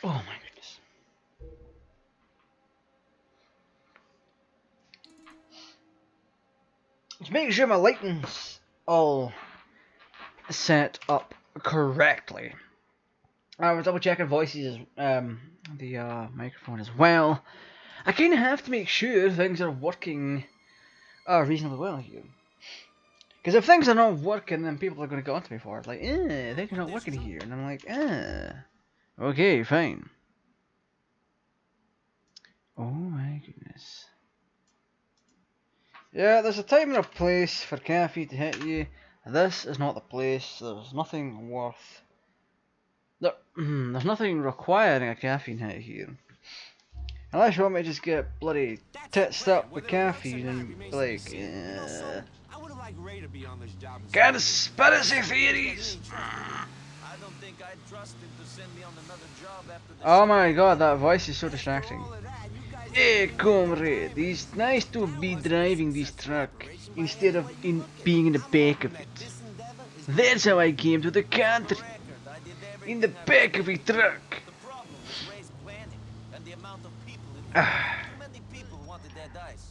Oh my goodness. Just making sure my lighting's all set up correctly. I was double checking voices, the microphone as well. I kind of have to make sure things are working reasonably well here. Because if things are not working, then people are going to go on to me for it. Like, things are not working here. And I'm like, okay, fine. Oh my goodness. Yeah, there's a time and a place for caffeine to hit you. This is not the place. There's nothing worth... There's nothing requiring a caffeine hit here. Unless you want me to just get bloody titsed up with caffeine and be like, I would have liked Ray to be on this job. conspiracy theories! I don't think I'd trust him to send me on another job after the Oh shit my I god, did. that voice is so distracting. Hey comrade, it's nice to be driving this truck instead of being in the back of it. That's how I came to the country, in the back of a truck. The problem was Ray's planning and the amount of people involved. Too many people wanted that dice.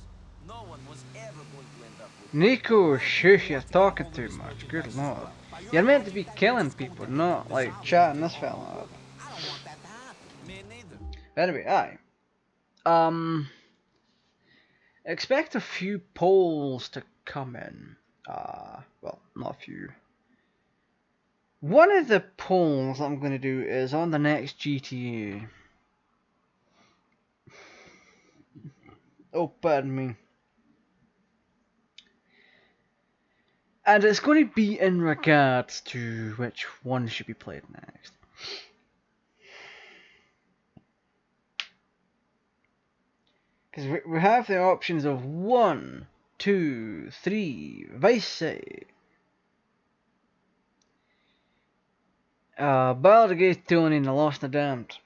No one was ever going to end up with it. Nico, shush, you're talking too much, good lord. You're meant to be killing people, not like chatting this fella up. I don't want that to happen. Me neither. Anyway, aye. Expect a few polls to come in. Well, not a few. One of the polls I'm going to do is on the next GTA. Oh, pardon me. And it's going to be in regards to which one should be played next. Because we have the options of 1, 2, 3, Vice City, Baldur's Tony and The Lost and the Damned.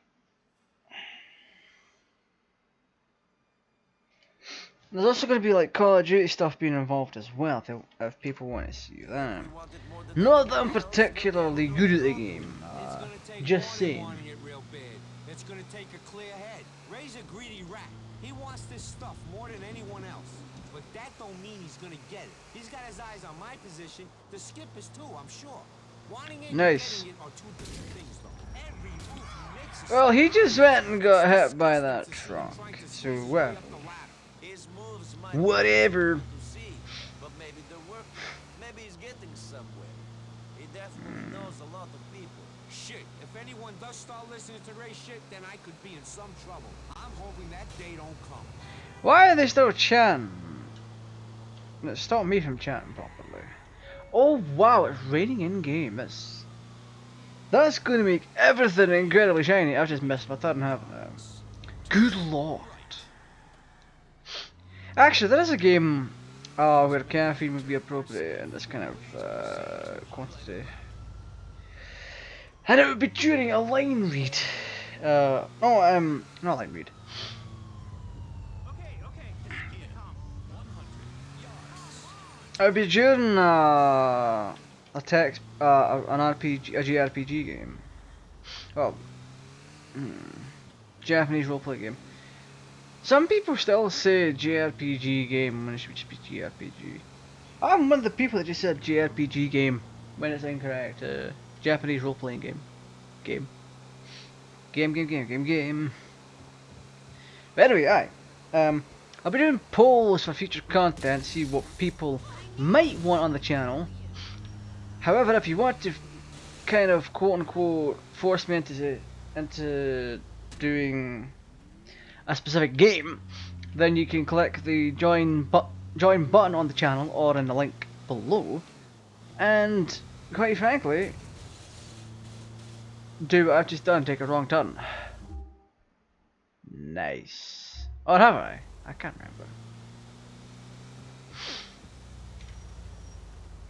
There's also going to be like Call of Duty stuff being involved as well, if people want to see that. We wanted more than Not that I'm anything else, particularly good at the game, It's gonna take just more than saying. wanting it real bad. It's gonna take a clear head. Ray's a greedy rat. He wants this stuff more than anyone else. But that don't mean he's gonna get it. He's got his eyes on my position. The skip is too, I'm sure. Wanting it Nice. and getting it are two different things, though. Every move he makes is Well, he just went and got hit by disgusting that to see him truck. trying to So, squeeze his way well, up the ladder. His moves might be whatever. difficult to see, but maybe they're working. Maybe he's getting somewhere. He definitely knows a lot of people. Shit, if anyone does start listening to Ray's shit, then I could be in some trouble. I'm hoping that day don't come. Why are they still chanting? It stopped me from chanting properly. Oh wow, it's raining in game. That's going to make everything incredibly shiny. I've just missed my third and half now. Good lord. Actually, there is a game where caffeine would be appropriate in this kind of quantity. And it would be during a line read. Not line read. It would be during a text, an RPG, a JRPG game. Well, Japanese roleplay game. Some people still say JRPG game when it should just be JRPG. I'm one of the people that just said JRPG game when it's incorrect. Japanese role playing game. Game. But anyway, I'll be doing polls for future content, see what people might want on the channel. However, if you want to kind of quote unquote force me into doing a specific game, then you can click the join button on the channel or in the link below, and quite frankly, do what I've just done, take a wrong turn. Nice. Or have I? I can't remember.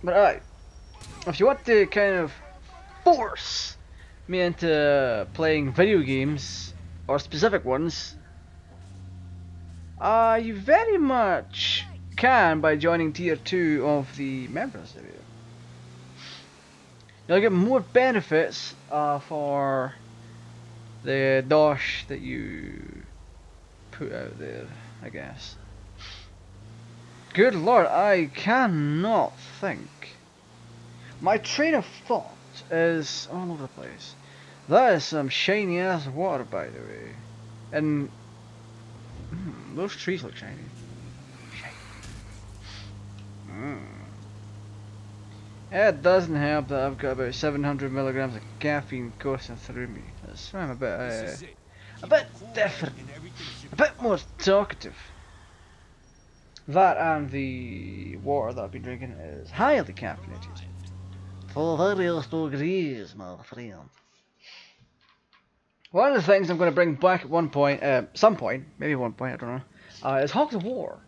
But alright, if you want to kind of force me into playing video games, or specific ones, you very much can by joining tier 2 of the members area. You'll get more benefits for the dosh that you put out there, I guess. Good lord, I cannot think. My train of thought is all over the place. That is some shiny ass water, by the way. And those trees look shiny. It doesn't help that I've got about 700 milligrams of caffeine coursing through me. That's why I'm a bit different, a bit more talkative. That and the water that I've been drinking is highly caffeinated. For various degrees, my friend. One of the things I'm going to bring back at some point, maybe one point, I don't know, is Hogs of War.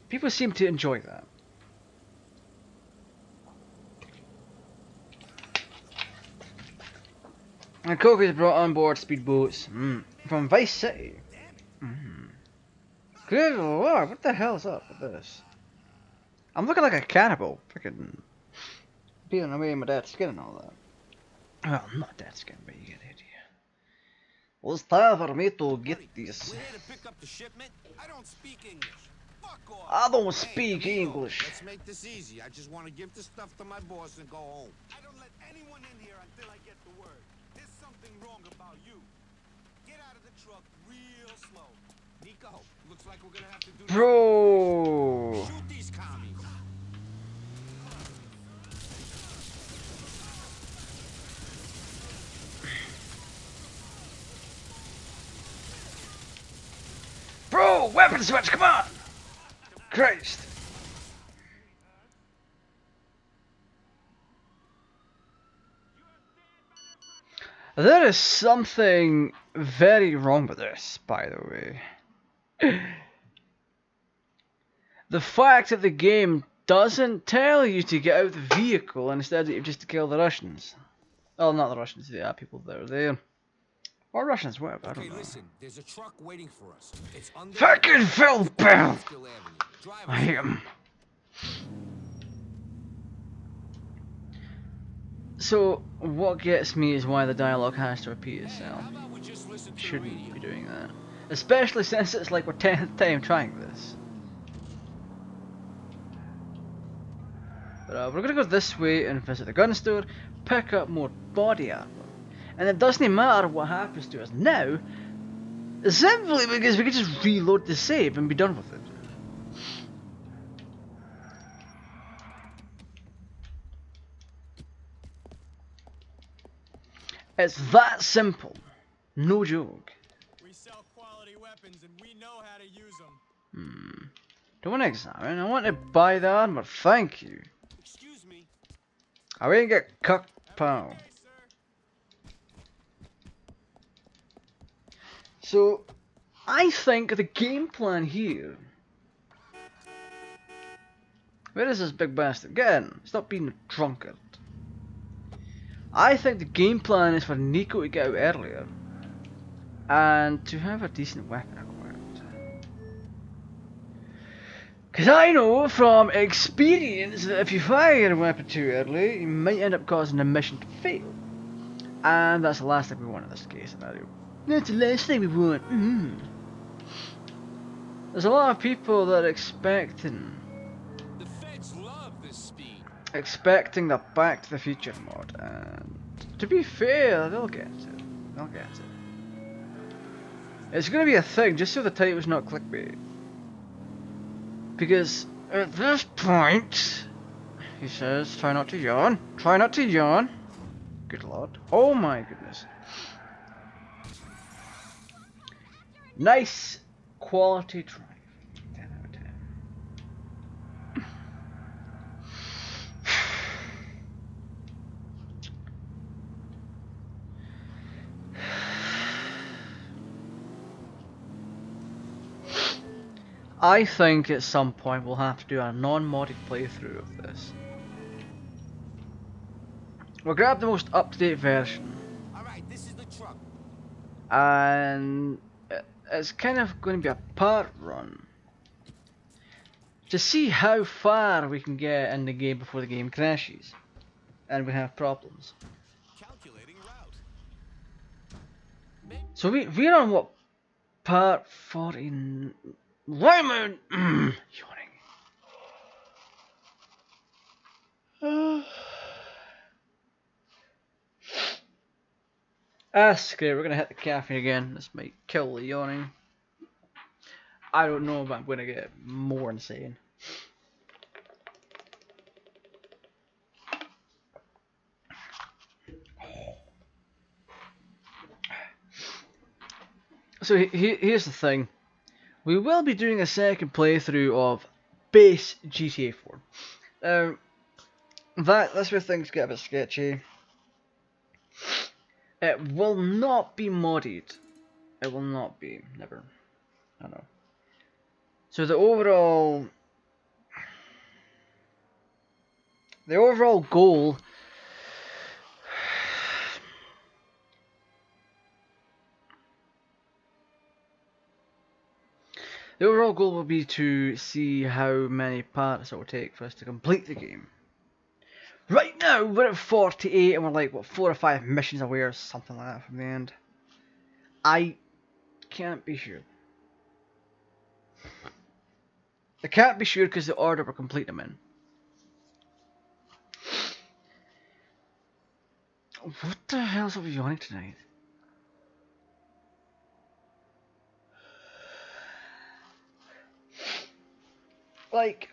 People seem to enjoy that. And Coco's brought on board speedboats from Vice City. Good lord, what the hell is up with this? I'm looking like a cannibal, freaking peeling away my dad's skin and all that. Well, not dad's skin, but you get the idea. Well, it's time for me to get this. We're here to pick up the shipment. I don't speak English. Fuck off. I don't Hey, speak amigo, English. Let's make this easy. I just want to give the stuff to my boss and go home. I don't let anyone in here until I get the word. There's something wrong about you. Get out of the truck real slow. Nico, looks like we're gonna have to do this. Bro. Shoot these commies. Bro, weapon switch, come on! Christ. There is something very wrong with this, by the way. The fact that the game doesn't tell you to get out of the vehicle and instead that you've just to kill the Russians. Well, not the Russians, the people that are there. Or Russians, whatever, I don't know. Listen, there's a truck waiting for us. It's under Fucking Phil Bell! Skill Avenue. Drive I hate him. So, what gets me is why the dialogue has to repeat itself. How about we just listen to the Shouldn't radio? be doing that. Especially since it's like we're 10th time trying this. But we're gonna go this way and visit the gun store, pick up more body armor. And it doesn't matter what happens to us now, simply because we can just reload the save and be done with it. It's that simple. No joke. We sell quality weapons and we know how to use them. Don't want to examine. I want to buy the armor. Thank you. Excuse me. I ain't get cocked, pal. Okay, sir. So, I think the game plan here. Where is this big bastard? Get in. Stop being a drunkard. I think the game plan is for Nico to get out earlier and to have a decent weapon equipped. Because I know from experience that if you fire a weapon too early, you might end up causing the mission to fail. And that's the last thing we want in this case scenario. That's the last thing we want. There's a lot of people that are expecting The feds love this speed. the Back to the Future mod, and to be fair, they'll get it. They'll get it. It's gonna be a thing, just so the title's not clickbait. Because at this point, he says, try not to yawn. Try not to yawn. Good lord. Oh my goodness. Nice quality drive. 10 out of 10. I think at some point we'll have to do a non-modded playthrough of this. We'll grab the most up-to-date version, Alright, this is the truck. and it's kind of going to be a part run to see how far we can get in the game before the game crashes and we have problems. Calculating route. So we're on what, part 40? Lemon! Yawning. Screw it, we're gonna hit the caffeine again. This might kill the yawning. I don't know, but I'm gonna get more insane. So here's the thing. We will be doing a second playthrough of base GTA 4. That's where things get a bit sketchy. It will not be modded. It will not be. Never. I know. So the overall goal will be to see how many parts it will take for us to complete the game. Right now we're at 48 and we're like, what, 4 or 5 missions away or something like that from the end. I can't be sure. I can't be sure because the order we're completing them in. What the hell's up with yawning tonight? Like,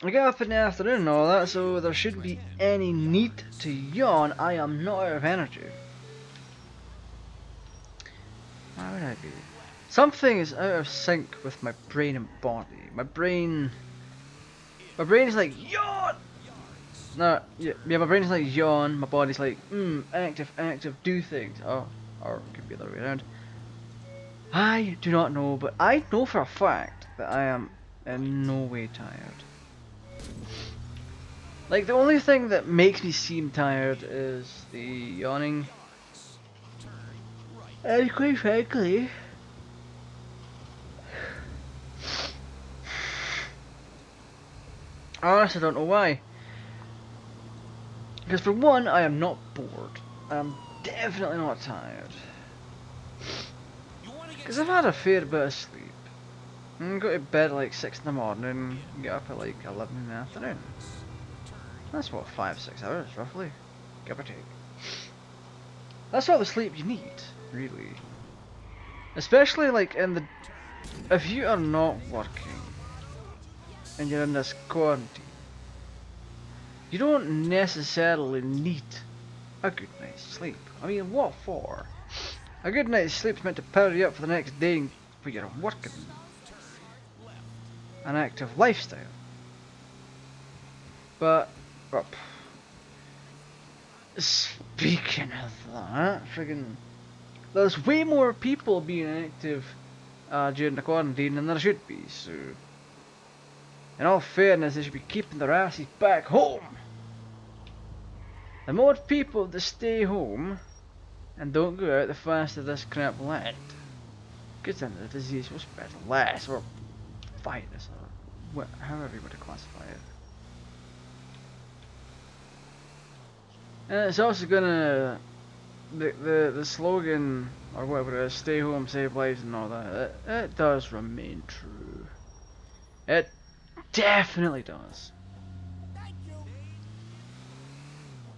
I get up in the afternoon and all that, so there shouldn't be any need to yawn. I am not out of energy. Why would I be? Something is out of sync with my brain and body. My brain is like, yawn! No, yeah, my brain is like, yawn. My body's like, active, do things. Oh, or it could be the other way around. I do not know, but I know for a fact that I am in no way tired. Like, the only thing that makes me seem tired is the yawning. And quite frankly, I honestly don't know why. Because for one, I am not bored. I'm definitely not tired. Because I've had a fair bit of sleep. And go to bed at like 6 in the morning and get up at like 11 in the afternoon. That's what, 5-6 hours roughly, give or take. That's all the sleep you need, really. Especially like in the, if you are not working and you're in this quarantine, you don't necessarily need a good night's sleep. I mean, what for? A good night's sleep's meant to power you up for the next day for your working, an active lifestyle. But, well, speaking of that, friggin', there's way more people being active during the quarantine than there should be, so in all fairness, they should be keeping their asses back home. The more people that stay home and don't go out, the faster this crap will end. Because then the disease will spread less, or virus, or however you want to classify it. And it's also gonna, the slogan, or whatever it is, stay home, save lives and all that, it does remain true. It definitely does.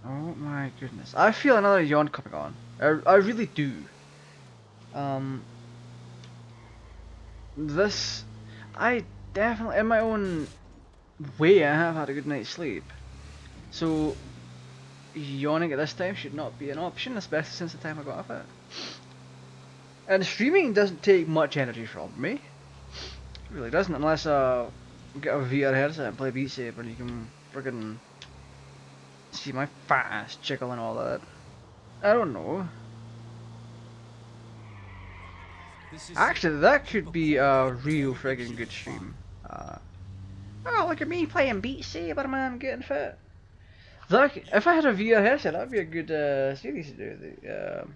Oh my goodness. I feel another yawn coming on. I really do. This, I definitely, in my own way, I have had a good night's sleep. So, yawning at this time should not be an option, especially since the time I got up at. And streaming doesn't take much energy from me. It really doesn't, unless I get a VR headset and play Beat Saber and you can friggin' see my fat ass jiggle and all that. I don't know. Actually, that could be a real friggin' good stream. Oh, look at me playing Beat Saber, man, getting fit. That, if I had a VR headset, that'd be a good series to do.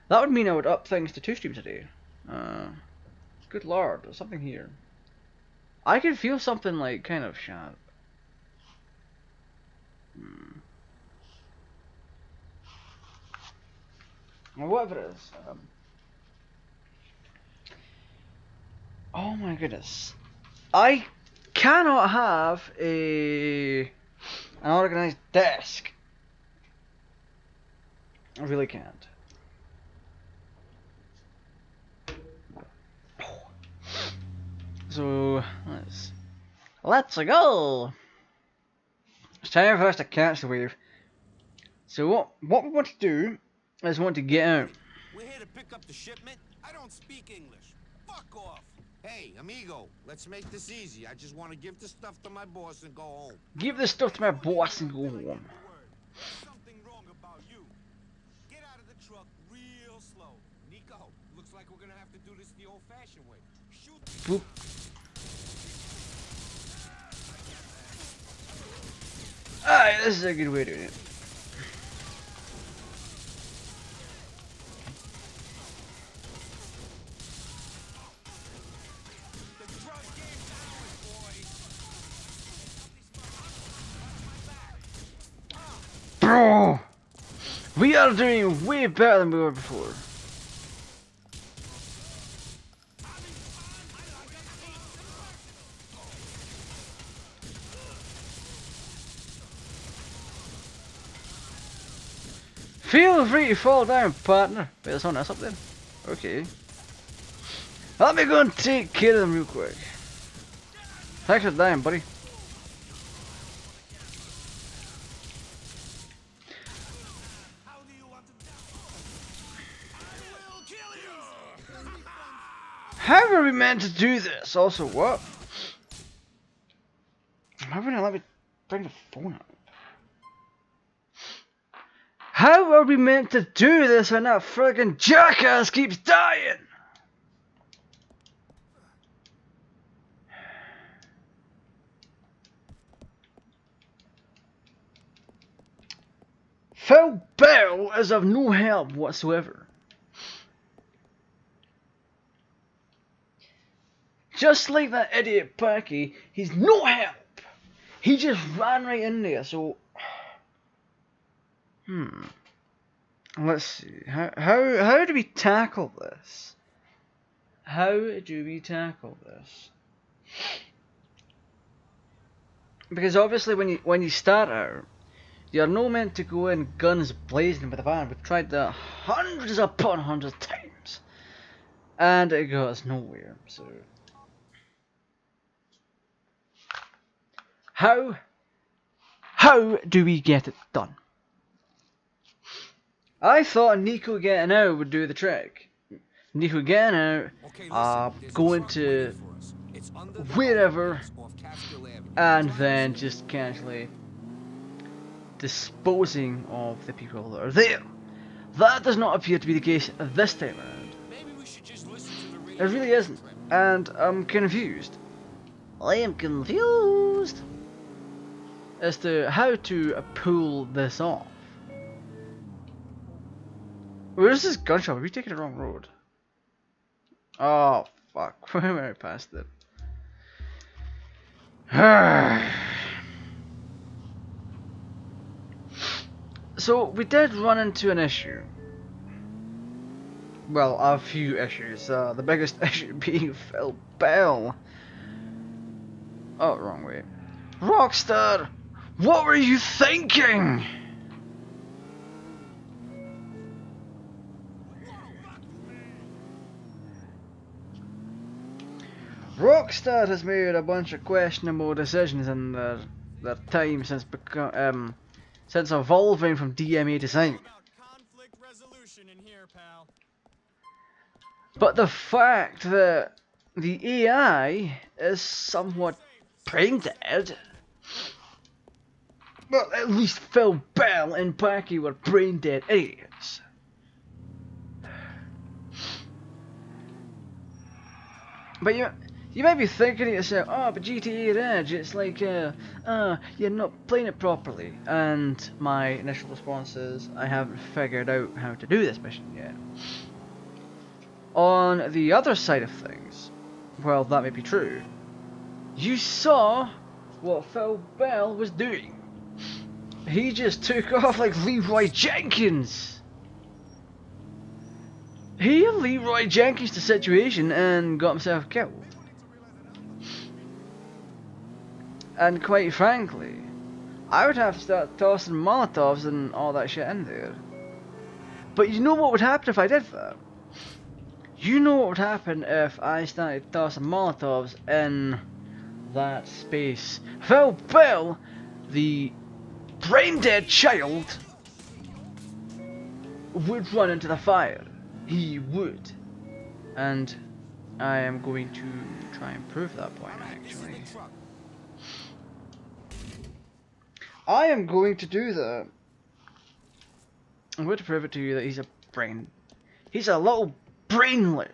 That would mean I would up things to 2 streams a day. Good lord, there's something here. I can feel something like kind of sharp. Or whatever it is. Oh my goodness. I cannot have an organized desk. I really can't. So let's go. It's time for us to catch the wave. So what we want to do is we want to get out. We're here to pick up the shipment. I don't speak English. Fuck off. Hey, amigo, let's make this easy. I just want to give the stuff to my boss and go home. Give this stuff to my boss and go home. There's something wrong about you. Get out of the truck real slow. Nico, looks like we're gonna have to do this the old-fashioned way. Shoot. Boop. Alright, this is a good way to do it. Bro! We are doing way better than we were before. Feel free to fall down, partner. Wait, there's someone else up there? Okay. Let me go and take care of them real quick. Thanks for dying, buddy. How are we meant to do this? Also, what? How would I let me bring the phone up? How are we meant to do this when that friggin' jackass keeps dying? Phil Bell is of no help whatsoever. Just like that idiot Packy, he's no help. He just ran right in there, so... Let's see. How do we tackle this? How do we tackle this? Because obviously when you start out, You're no meant to go in guns blazing with a van. We've tried that hundreds upon hundreds of times. And it got us nowhere, so... How do we get it done? I thought Nico getting out would do the trick. Nico getting out, Okay, listen, there's a going truck to waiting for us. It's under the wherever, overpass off Catskill Avenue. and Drive then us just casually disposing of the people that are there. That does not appear to be the case this time around. Maybe we should just listen to the It radio. really isn't, and I'm confused. I am confused as to how to pull this off. Where's this gun shop? Are we taking the wrong road? Oh, fuck. Why am I past it? So, we did run into an issue. Well, a few issues. The biggest issue being Phil Bell. Oh, wrong way. Rockstar! What were you thinking? Rockstar has made a bunch of questionable decisions in their time since evolving from DMA design. About conflict resolution in here, pal. But the fact that the AI is somewhat brain dead. Well, at least Phil Bell and Packy were brain dead idiots. But you might be thinking to yourself, oh, but GTA Raj, it's like, you're not playing it properly. And my initial response is, I haven't figured out how to do this mission yet. On the other side of things, well, that may be true. You saw what Phil Bell was doing. He just took off like Leroy Jenkins. He Leroy Jenkins the situation and got himself killed. And quite frankly, I would have to start tossing Molotovs and all that shit in there. But you know what would happen if I did that? You know what would happen if I started tossing Molotovs in that space? Phil Bell, the brain dead child, would run into the fire. He would. And I am going to try and prove that point, actually. I am going to do that. I'm going to prove it to you that he's a little brainlet.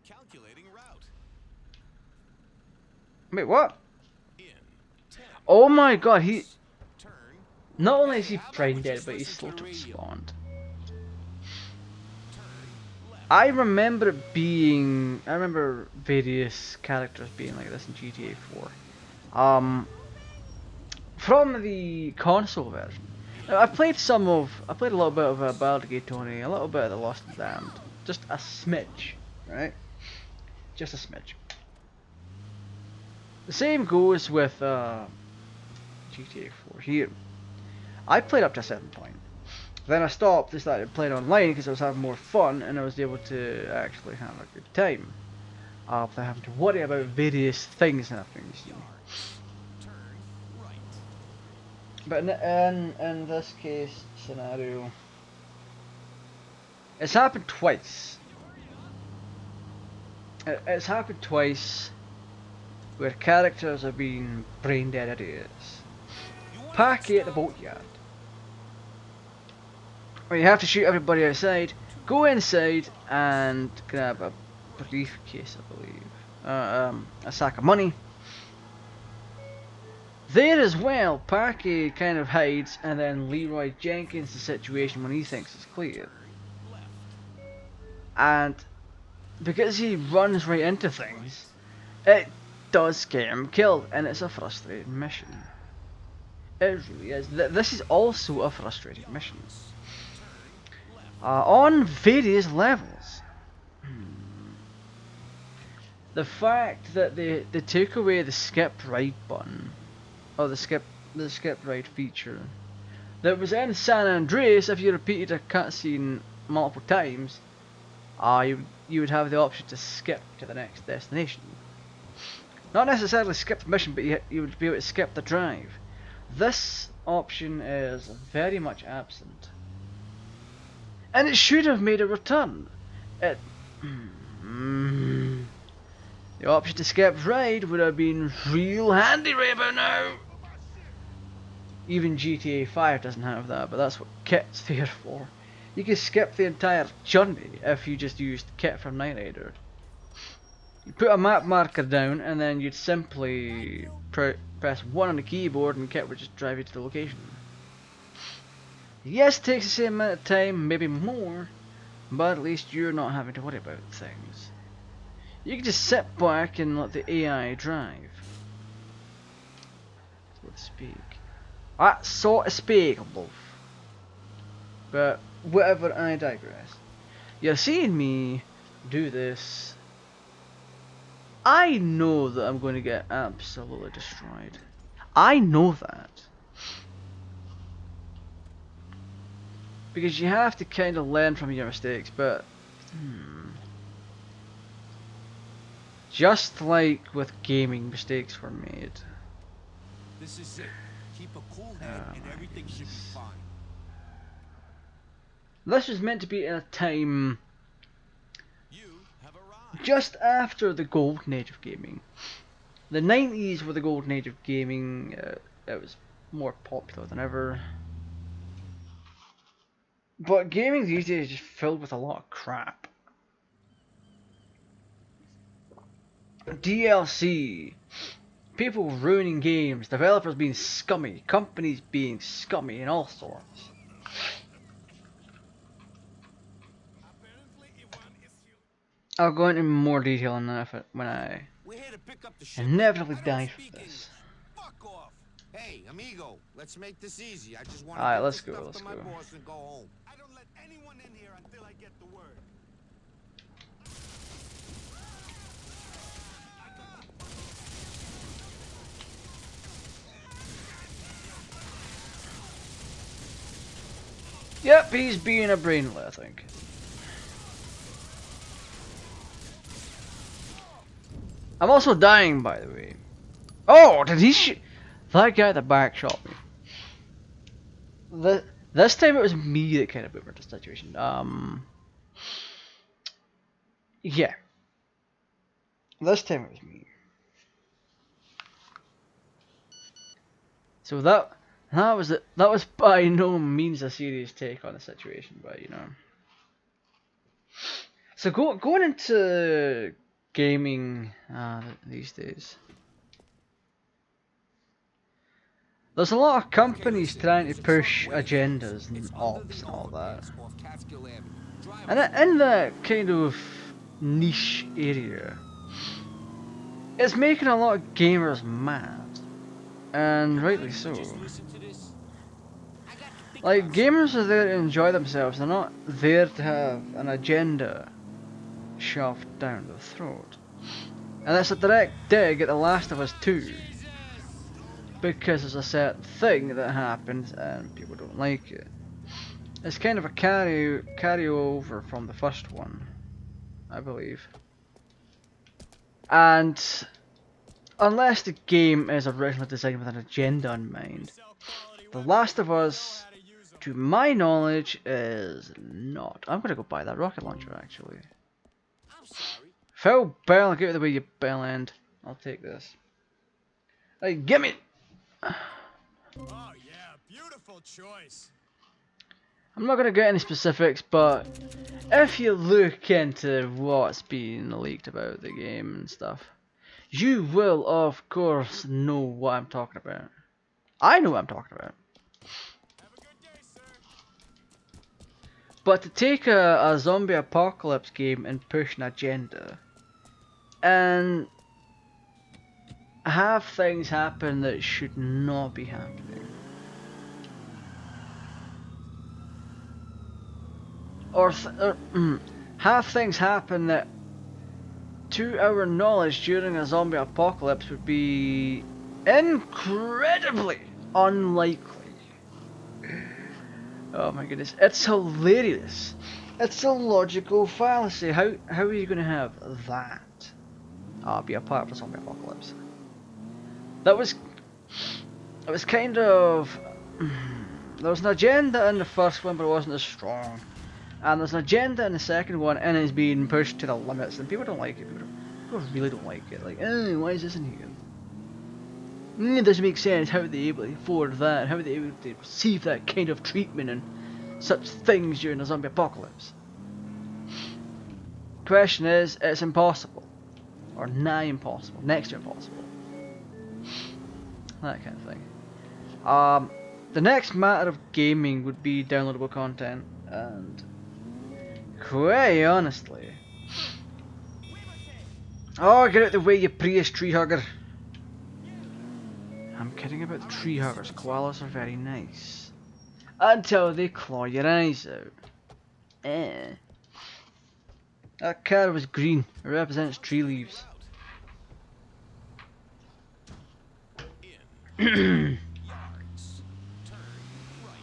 Calculating route. Wait, what? In 10. Oh my god, Turn. not only is he How about brain we dead, just but he's listen slow to to the radio? respond. Turn left. I remember it being, I remember various characters being like this in GTA 4. From the console version. Now, I played a little bit of Baldur's Gate Tony, a little bit of The Lost and Damned. Just a smidge, right? Just a smidge. The same goes with GTA 4 here. I played up to a certain point. Then I stopped and started playing online because I was having more fun and I was able to actually have a good time. Without having to worry about various things happening, you see. Turn right. But in this case scenario, it's happened twice. It's happened twice where characters have been brain dead idiots. Packy at the boatyard, where you have to shoot everybody outside, go inside and grab a briefcase, I believe, a sack of money. There as well, Packy kind of hides, and then Leroy Jenkins the situation when he thinks it's clear. And because he runs right into things, it does get him killed, and it's a frustrating mission. It really is. This is also a frustrating mission. On various levels. The fact that they took away the skip ride button, or the skip ride feature, that was in San Andreas, if you repeated a cutscene multiple times, you would have the option to skip to the next destination. Not necessarily skip the mission, but you would be able to skip the drive. This option is very much absent. And it should have made a return. The option to skip ride would have been real handy right about now. Even GTA 5 doesn't have that, but that's what Kit's there for. You can skip the entire journey if you just used Kit from Knight Rider. You put a map marker down and then you'd simply press 1 on the keyboard and Kit would just drive you to the location. Yes, it takes the same amount of time, maybe more, but at least you're not having to worry about things. You can just sit back and let the AI drive. So to speak. So to speak, love. But whatever, I digress. You're seeing me do this. I know that I'm going to get absolutely destroyed. I know that. Because you have to kind of learn from your mistakes, but just like with gaming, mistakes were made. This is it. Keep a cool head and everything should be fine. This was meant to be in a time You have arrived. just after the golden age of gaming. The 90s were the golden age of gaming. It was more popular than ever. But gaming these days is just filled with a lot of crap. DLC, people ruining games, developers being scummy, companies being scummy, and all sorts. I'll go into more detail on that when I We're here to pick up the ship. inevitably I don't die speak for English. this. Fuck off. Hey, amigo, let's make this easy. I just want Alright, to let's get go, this stuff let's to my go. boss and go home. I don't let anyone in here until I get the word. Yep, he's being a brainlet, I think. I'm also dying, by the way. Oh, did he shoot? That guy at the back shot me. This time it was me that kind of boomered the situation. Yeah. This time it was me. So that was by no means a serious take on the situation, but you know. So going into gaming these days, there's a lot of companies trying to push agendas and ops and all that, and in that kind of niche area, it's making a lot of gamers mad, and rightly so. Like, gamers are there to enjoy themselves, they're not there to have an agenda shoved down their throat. And that's a direct dig at The Last of Us 2. Because there's a certain thing that happens and people don't like it. It's kind of a carryover from the first one, I believe. And unless the game is originally designed with an agenda in mind, The Last of Us, to my knowledge, is not. I'm gonna go buy that rocket launcher actually. I'm sorry. Phil Bell, get out of the way, you bell end. I'll take this. Hey, gimme! Oh yeah, beautiful choice. I'm not gonna get any specifics, but if you look into what's being leaked about the game and stuff, you will of course know what I'm talking about. I know what I'm talking about. Have a good day, sir. But to take a zombie apocalypse game and push an agenda, and have things happen that should not be happening, or have things happen that, to our knowledge, during a zombie apocalypse would be incredibly unlikely. Oh my goodness, it's hilarious. It's a logical fallacy. How are you going to have that be a part of a zombie apocalypse? That was it was kind of there was an agenda in the first one, but it wasn't as strong. And there's an agenda in the second one, and it's being pushed to the limits, and people don't like it. People really don't like it. Like, why is this in here? It doesn't make sense. How are they able to afford that? How are they able to receive that kind of treatment and such things during a zombie apocalypse? Question is, it's impossible. Or nigh impossible. Next to impossible. That kind of thing. The next matter of gaming would be downloadable content, and quite honestly... Oh, get out the way, you Prius tree hugger! I'm kidding about the tree huggers. Koalas are very nice. Until they claw your eyes out. That car was green. It represents tree leaves. Yards. Turn right.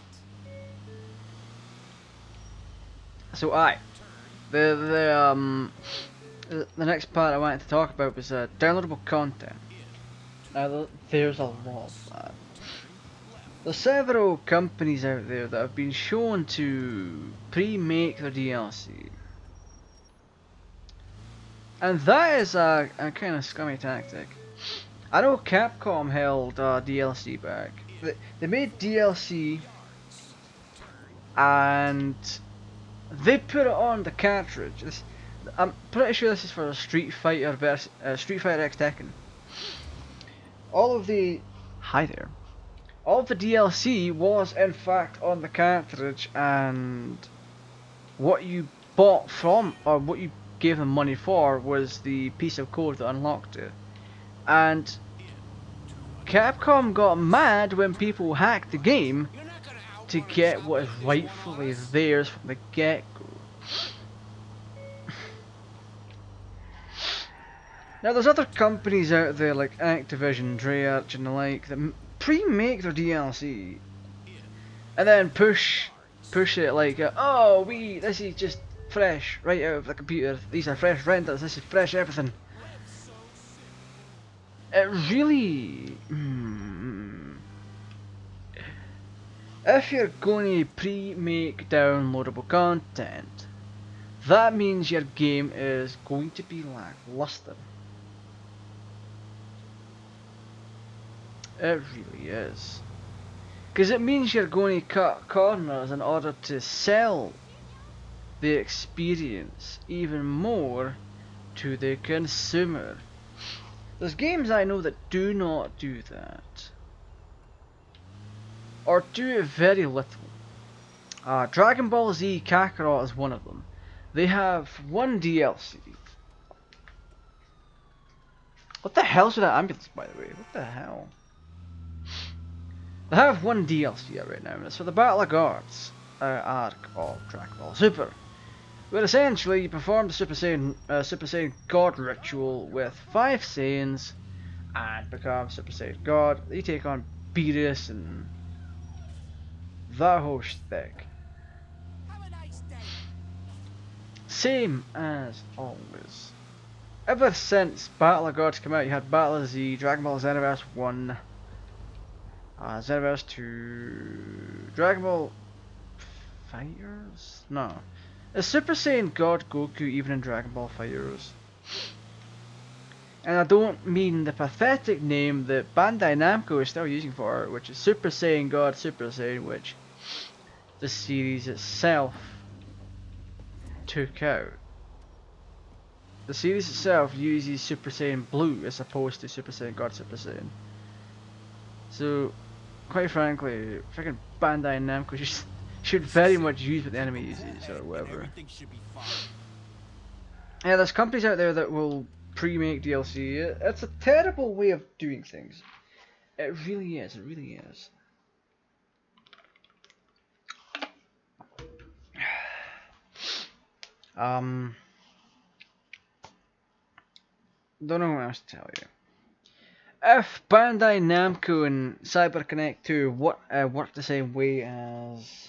So the next part I wanted to talk about was downloadable content. Now there's a lot of that. There's several companies out there that have been shown to pre-make their DLC. And that is a kind of scummy tactic. I know Capcom held DLC back. They made DLC and they put it on the cartridge. I'm pretty sure this is for Street Fighter Street Fighter X Tekken. All of the hi there. All of the DLC was in fact on the cartridge, and what you bought from, or what you gave them money for, was the piece of code that unlocked it. And Capcom got mad when people hacked the game to get what is rightfully theirs from the get-go. Now there's other companies out there like Activision, Treyarch and the like that pre-make their DLC and then push it like, oh, this is just fresh right out of the computer. These are fresh renders. This is fresh everything. It really, if you're going to pre-make downloadable content, that means your game is going to be lackluster. It really is. Because it means you're going to cut corners in order to sell the experience even more to the consumer. There's games I know that do not do that. Or do it very little. Dragon Ball Z Kakarot is one of them. They have one DLC. What the hell's with that ambulance, by the way? What the hell? They have one DLC out right now, and it's for the Battle of Gods arc of Dragon Ball Super, where essentially you perform the Super Saiyan God ritual with 5 Saiyans and become Super Saiyan God. You take on Beerus and that whole shtick. Same as always. Ever since Battle of Gods came out, you had Battle of Z, Dragon Ball Xenoverse 1, Xenoverse 2, Dragon Ball Fighters? No. Is Super Saiyan God Goku even in Dragon Ball Fighters? And I don't mean the pathetic name that Bandai Namco is still using for it, which is Super Saiyan God Super Saiyan, which the series itself took out. The series itself uses Super Saiyan Blue as opposed to Super Saiyan God Super Saiyan. So, quite frankly, freaking Bandai Namco should very much use what the enemy uses or whatever. Yeah, there's companies out there that will pre-make DLC. It's a terrible way of doing things. It really is. It really is. Don't know what else to tell you. If Bandai Namco and CyberConnect 2 work the same way as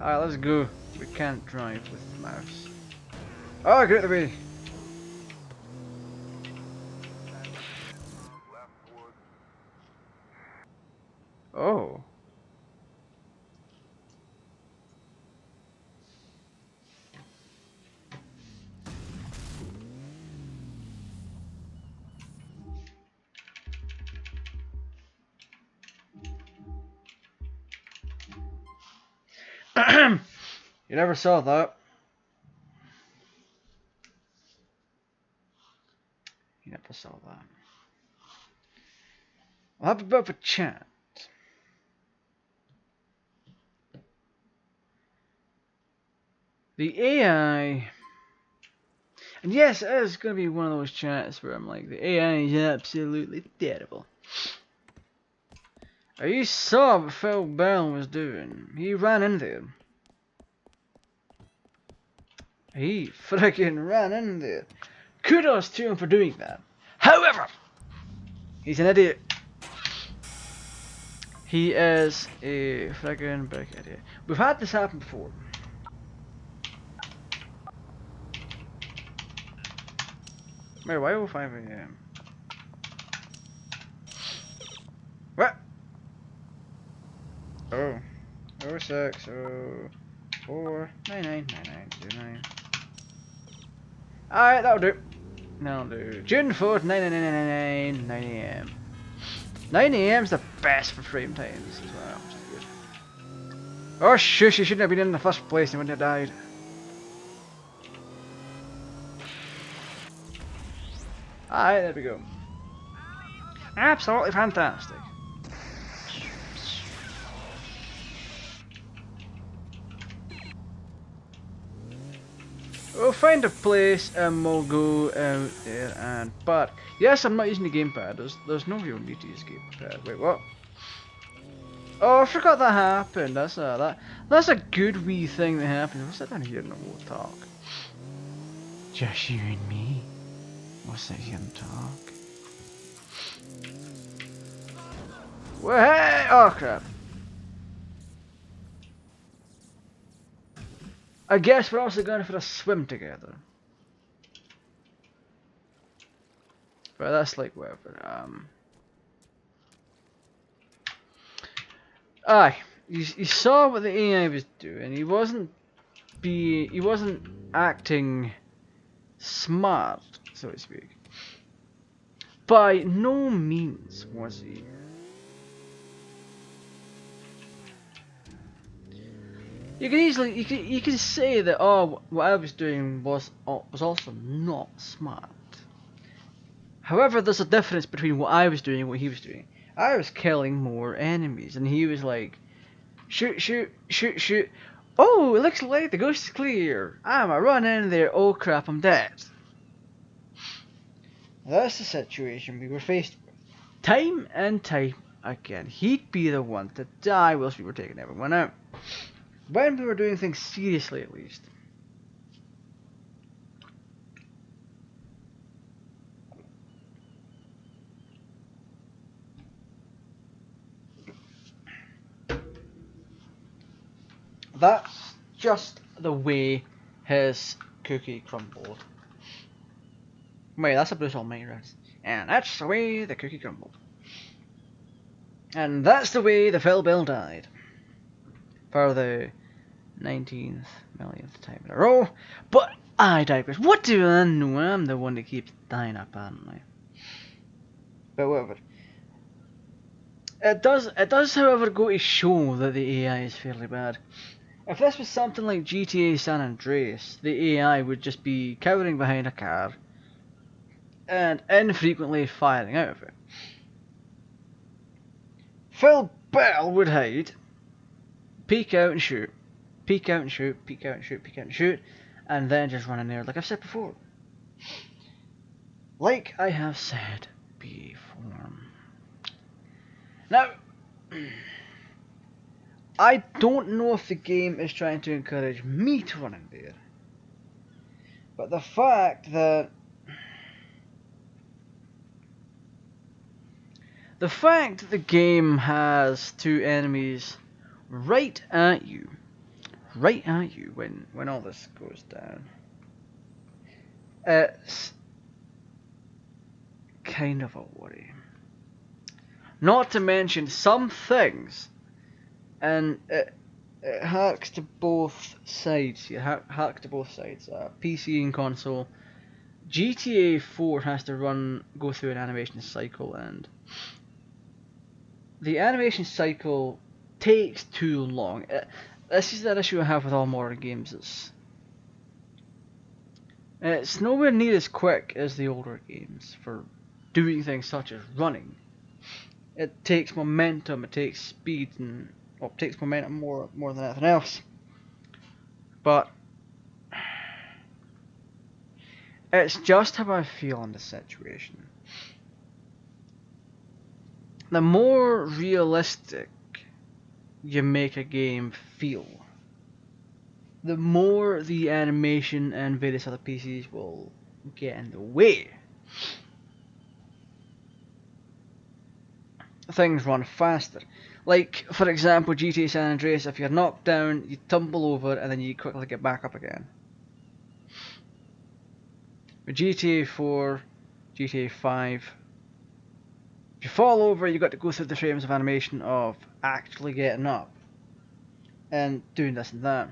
Alright, let's go. We can't drive with the mouse. Oh, get out of the way! Oh. You never saw that. You never saw that. We'll have a bit of a chat. The AI... And yes, it is going to be one of those chats where I'm like, the AI is absolutely terrible. You saw what Phil Bell was doing. He ran in there. He freaking ran in there. Kudos to him for doing that. However, he's an idiot. He is a freaking big idiot. We've had this happen before. Wait, why 05 AM? What? Oh. 06, 04, 99, 99, 09. Alright, that'll do. That'll do. June 4th, 9999, 9 AM. 9 AM's the best for frame times as well, which is good. Oh shush, you shouldn't have been in the first place, you wouldn't have died. Alright, there we go. Absolutely fantastic. We'll find a place and we'll go out there and park. Yes, I'm not using the gamepad. There's no real need to use the gamepad. Wait, what? Oh, I forgot that happened. That's a good wee thing that happened. We'll sit down here and we'll talk. Just you and me. We'll sit here and talk. Well, hey! Oh crap. I guess we're also going for a swim together. But that's like whatever. Aye, you saw what the AI was doing. He wasn't acting smart, so to speak. By no means was he. You can say that what I was doing was also not smart. However, there's a difference between what I was doing and what he was doing. I was killing more enemies, and he was like, shoot, shoot, shoot, shoot. Oh, it looks like the ghost is clear. I'm a run in there. Oh crap, I'm dead. That's the situation we were faced with. Time and time again, he'd be the one to die whilst we were taking everyone out. When we were doing things seriously, at least. That's just the way his cookie crumbled. Wait, that's a Bruce Almighty reference. And that's the way the cookie crumbled. And that's the way the Phil Bill died. For the 19th millionth time in a row. But I digress. What do I know? I'm the one that keeps dying, apparently. But whatever. It does, however, go to show that the AI is fairly bad. If this was something like GTA San Andreas, the AI would just be cowering behind a car and infrequently firing out of it. Phil Bell would hide, peek out and shoot, peek out and shoot, peek out and shoot, peek out and shoot, and then just run in there like I've said before. Like I have said before. Now, I don't know if the game is trying to encourage me to run in there, but the fact that the game has two enemies right at you, right at you when all this goes down. It's kind of a worry. Not to mention some things, and it harks to both sides. It harks to both sides, PC and console. GTA 4 has to go through an animation cycle, and the animation cycle takes too long. This is the issue I have with all modern games. It's nowhere near as quick as the older games for doing things such as running. It takes momentum, it takes speed, and well, it takes momentum more than anything else. But it's just how I feel in the situation. The more realistic you make a game feel, the more the animation and various other PCs will get in the way. Things run faster. Like, for example, GTA San Andreas, if you're knocked down, you tumble over and then you quickly get back up again. With GTA 4, GTA 5, if you fall over, you got to go through the frames of animation of actually getting up and doing this and that.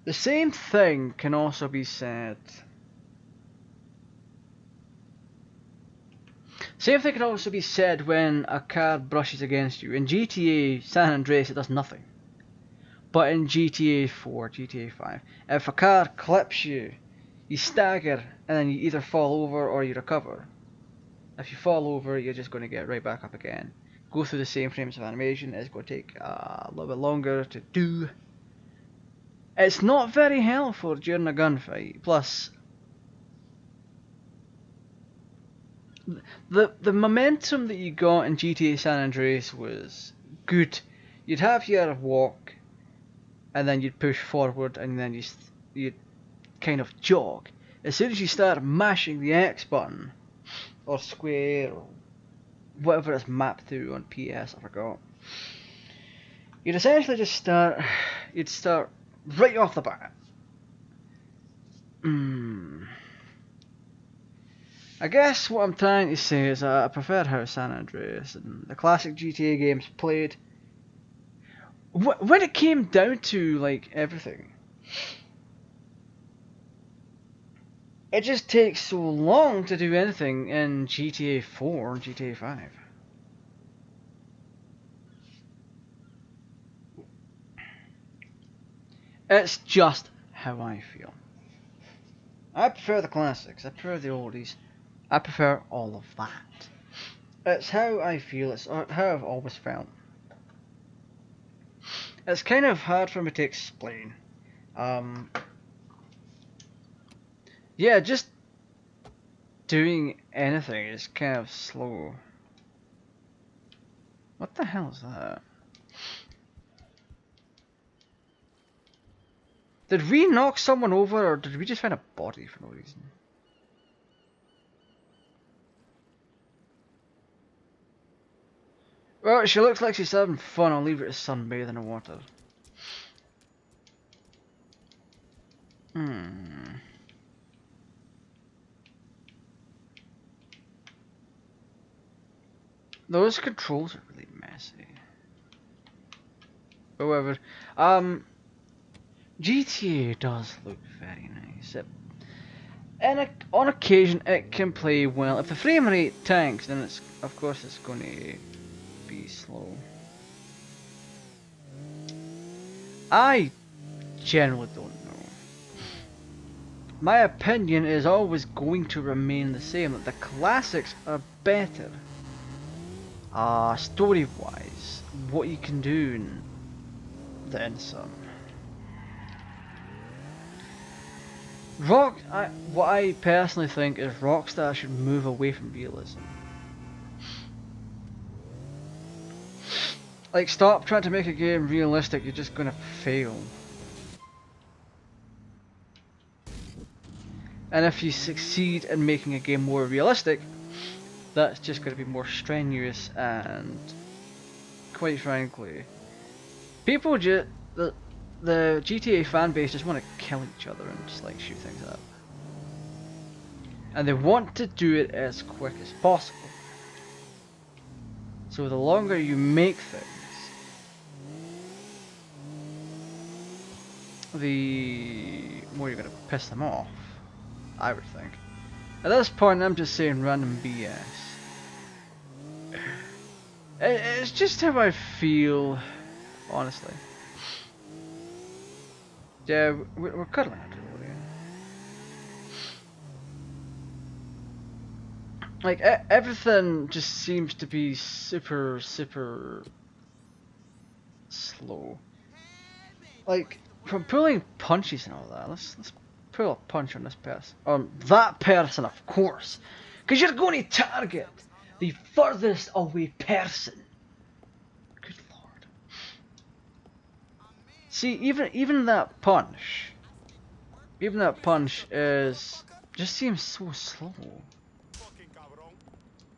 The same thing can also be said. Same thing can also be said when a car brushes against you. In GTA San Andreas, it does nothing. But in GTA 4, GTA 5, if a car clips you, you stagger and then you either fall over or you recover. If you fall over, you're just going to get right back up again. Go through the same frames of animation. It's going to take a little bit longer to do. It's not very helpful during a gunfight. Plus, the momentum that you got in GTA San Andreas was good. You'd have your walk, and then you'd push forward, and then you'd kind of jog. As soon as you start mashing the X button, or square, or whatever it's mapped to on PS, I forgot. You'd essentially just start right off the bat. I guess what I'm trying to say is I prefer how San Andreas and the classic GTA games played. When it came down to like everything, it just takes so long to do anything in GTA 4 and GTA 5. It's just how I feel. I prefer the classics, I prefer the oldies, I prefer all of that. It's how I feel, it's how I've always felt. It's kind of hard for me to explain. Yeah, just doing anything is kind of slow. What the hell is that? Did we knock someone over, or did we just find a body for no reason? Well, she looks like she's having fun. I'll leave her to sunbathe in the water. Those controls are really messy. However, GTA does look very nice. On occasion, it can play well. If the frame rate tanks, then of course it's going to be slow. I generally don't know. My opinion is always going to remain the same, that the classics are better. Story-wise, what you can do, and then some. What I personally think is Rockstar should move away from realism. Like, stop trying to make a game realistic, you're just gonna fail. And if you succeed in making a game more realistic, that's just gonna be more strenuous, and quite frankly, people just the GTA fan base just want to kill each other and just like shoot things up. And they want to do it as quick as possible. So the longer you make things, the more you're going to piss them off, I would think. At this point, I'm just saying random BS. It's just how I feel, honestly. Yeah, we're cuddling after Lorian. Like, everything just seems to be super slow. Like, from pulling punches and all that, let's pull a punch on this person. On that person, of course. Because you're going to target the furthest away person. Good lord. See, even that punch, is just seems so slow. Fucking cabrón.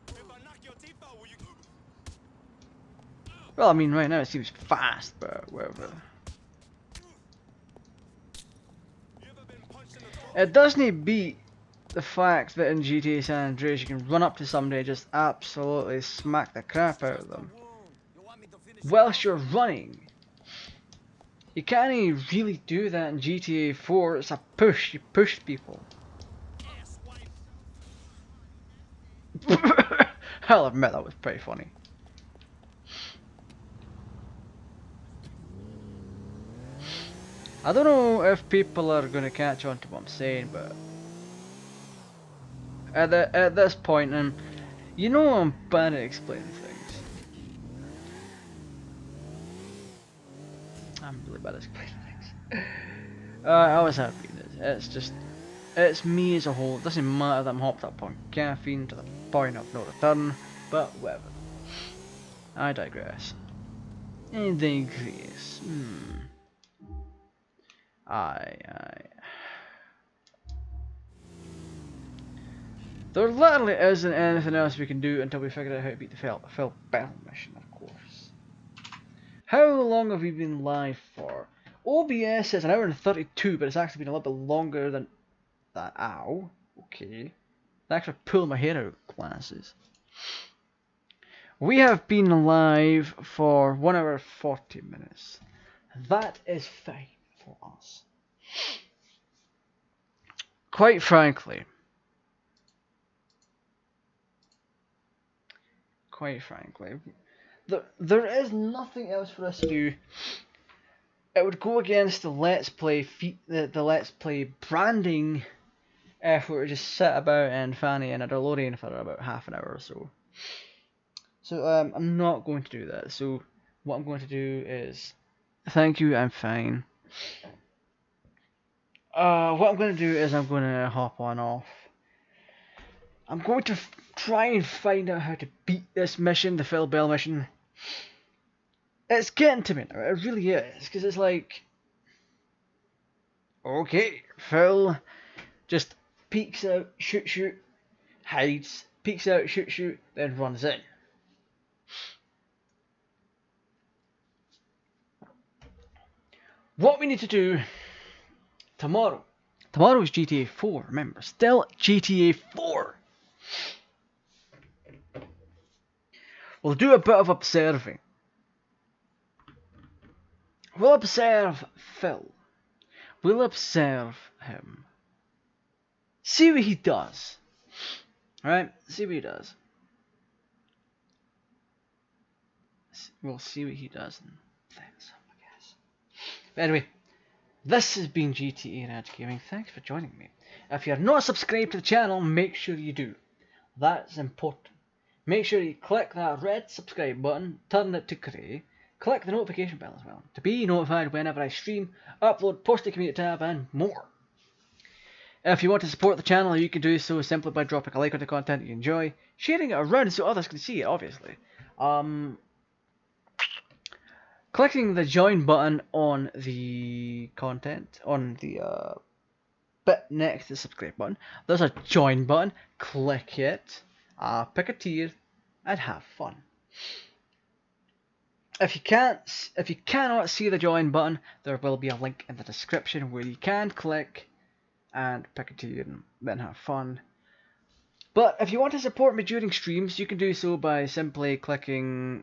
If I knock your teeth out, will you... Well, I mean, right now it seems fast, but whatever. You ever been punched in the throat? It doesn't beat the fact that in GTA San Andreas you can run up to somebody and just absolutely smack the crap out of them You want me to finish whilst you're running. You can't really do that in GTA 4. It's a push. You push people. Ass wipe. I'll admit that was pretty funny. I don't know if people are gonna catch on to what I'm saying, but at this point, and you know I'm bad at explaining things. I'm really bad at explaining things. I always have been. It's just, it's me as a whole. It doesn't matter that I'm hopped up on caffeine to the point of no return, but whatever. I digress. I digress. Aye. There literally isn't anything else we can do until we figure out how to beat the Phil Bell mission, of course. How long have we been live for? OBS says an hour and 32, but it's actually been a little bit longer than that. Ow. Okay. I actually pulled my hair out of glasses. We have been live for 1 hour 40 minutes. That is fine for us. Quite frankly, there is nothing else for us to do. It would go against the Let's Play the Let's Play branding if we were just sit about and Fanny and a DeLorean for about half an hour or so. So I'm not going to do that. So what I'm going to do is, thank you, I'm fine. What I'm going to do is I'm going to hop on off. I'm going to try and find out how to beat this mission, the Phil Bell mission. It's getting to me now, it really is, because it's like, okay, Phil just peeks out, shoot, hides, peeks out, shoot, then runs in. What we need to do tomorrow is GTA 4, remember, still GTA 4. We'll do a bit of observing. We'll observe Phil. We'll observe him. See what he does. Alright? See what he does. We'll see what he does and then some, I guess. But anyway, this has been GTArajgaming. Thanks for joining me. If you're not subscribed to the channel, make sure you do. That's important. Make sure you click that red subscribe button, turn it to grey, click the notification bell as well, to be notified whenever I stream, upload, post the community tab, and more. If you want to support the channel, you can do so simply by dropping a like on the content you enjoy, sharing it around so others can see it, obviously. Clicking the join button on the content, on the bit next to the subscribe button, there's a join button, click it, pick a tier, and have fun. if you cannot see the join button, there will be a link in the description where you can click and pick a tune and then have fun. But if you want to support me during streams, you can do so by simply clicking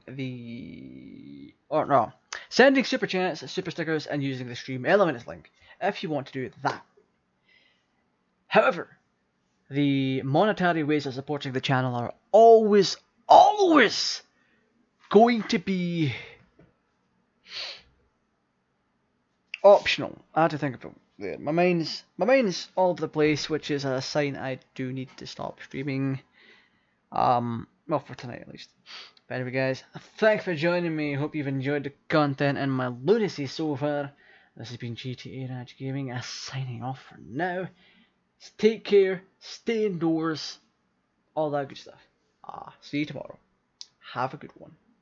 sending super chats, super stickers, and using the stream elements link if you want to do that. However, the monetary ways of supporting the channel are always going to be optional. I had to think of it. My mind's all over the place, which is a sign I do need to stop streaming. Well, for tonight at least. But anyway, guys, thanks for joining me. Hope you've enjoyed the content and my lunacy so far. This has been GTArajgaming, signing off for now. Take care, stay indoors, all that good stuff. See you tomorrow. Have a good one.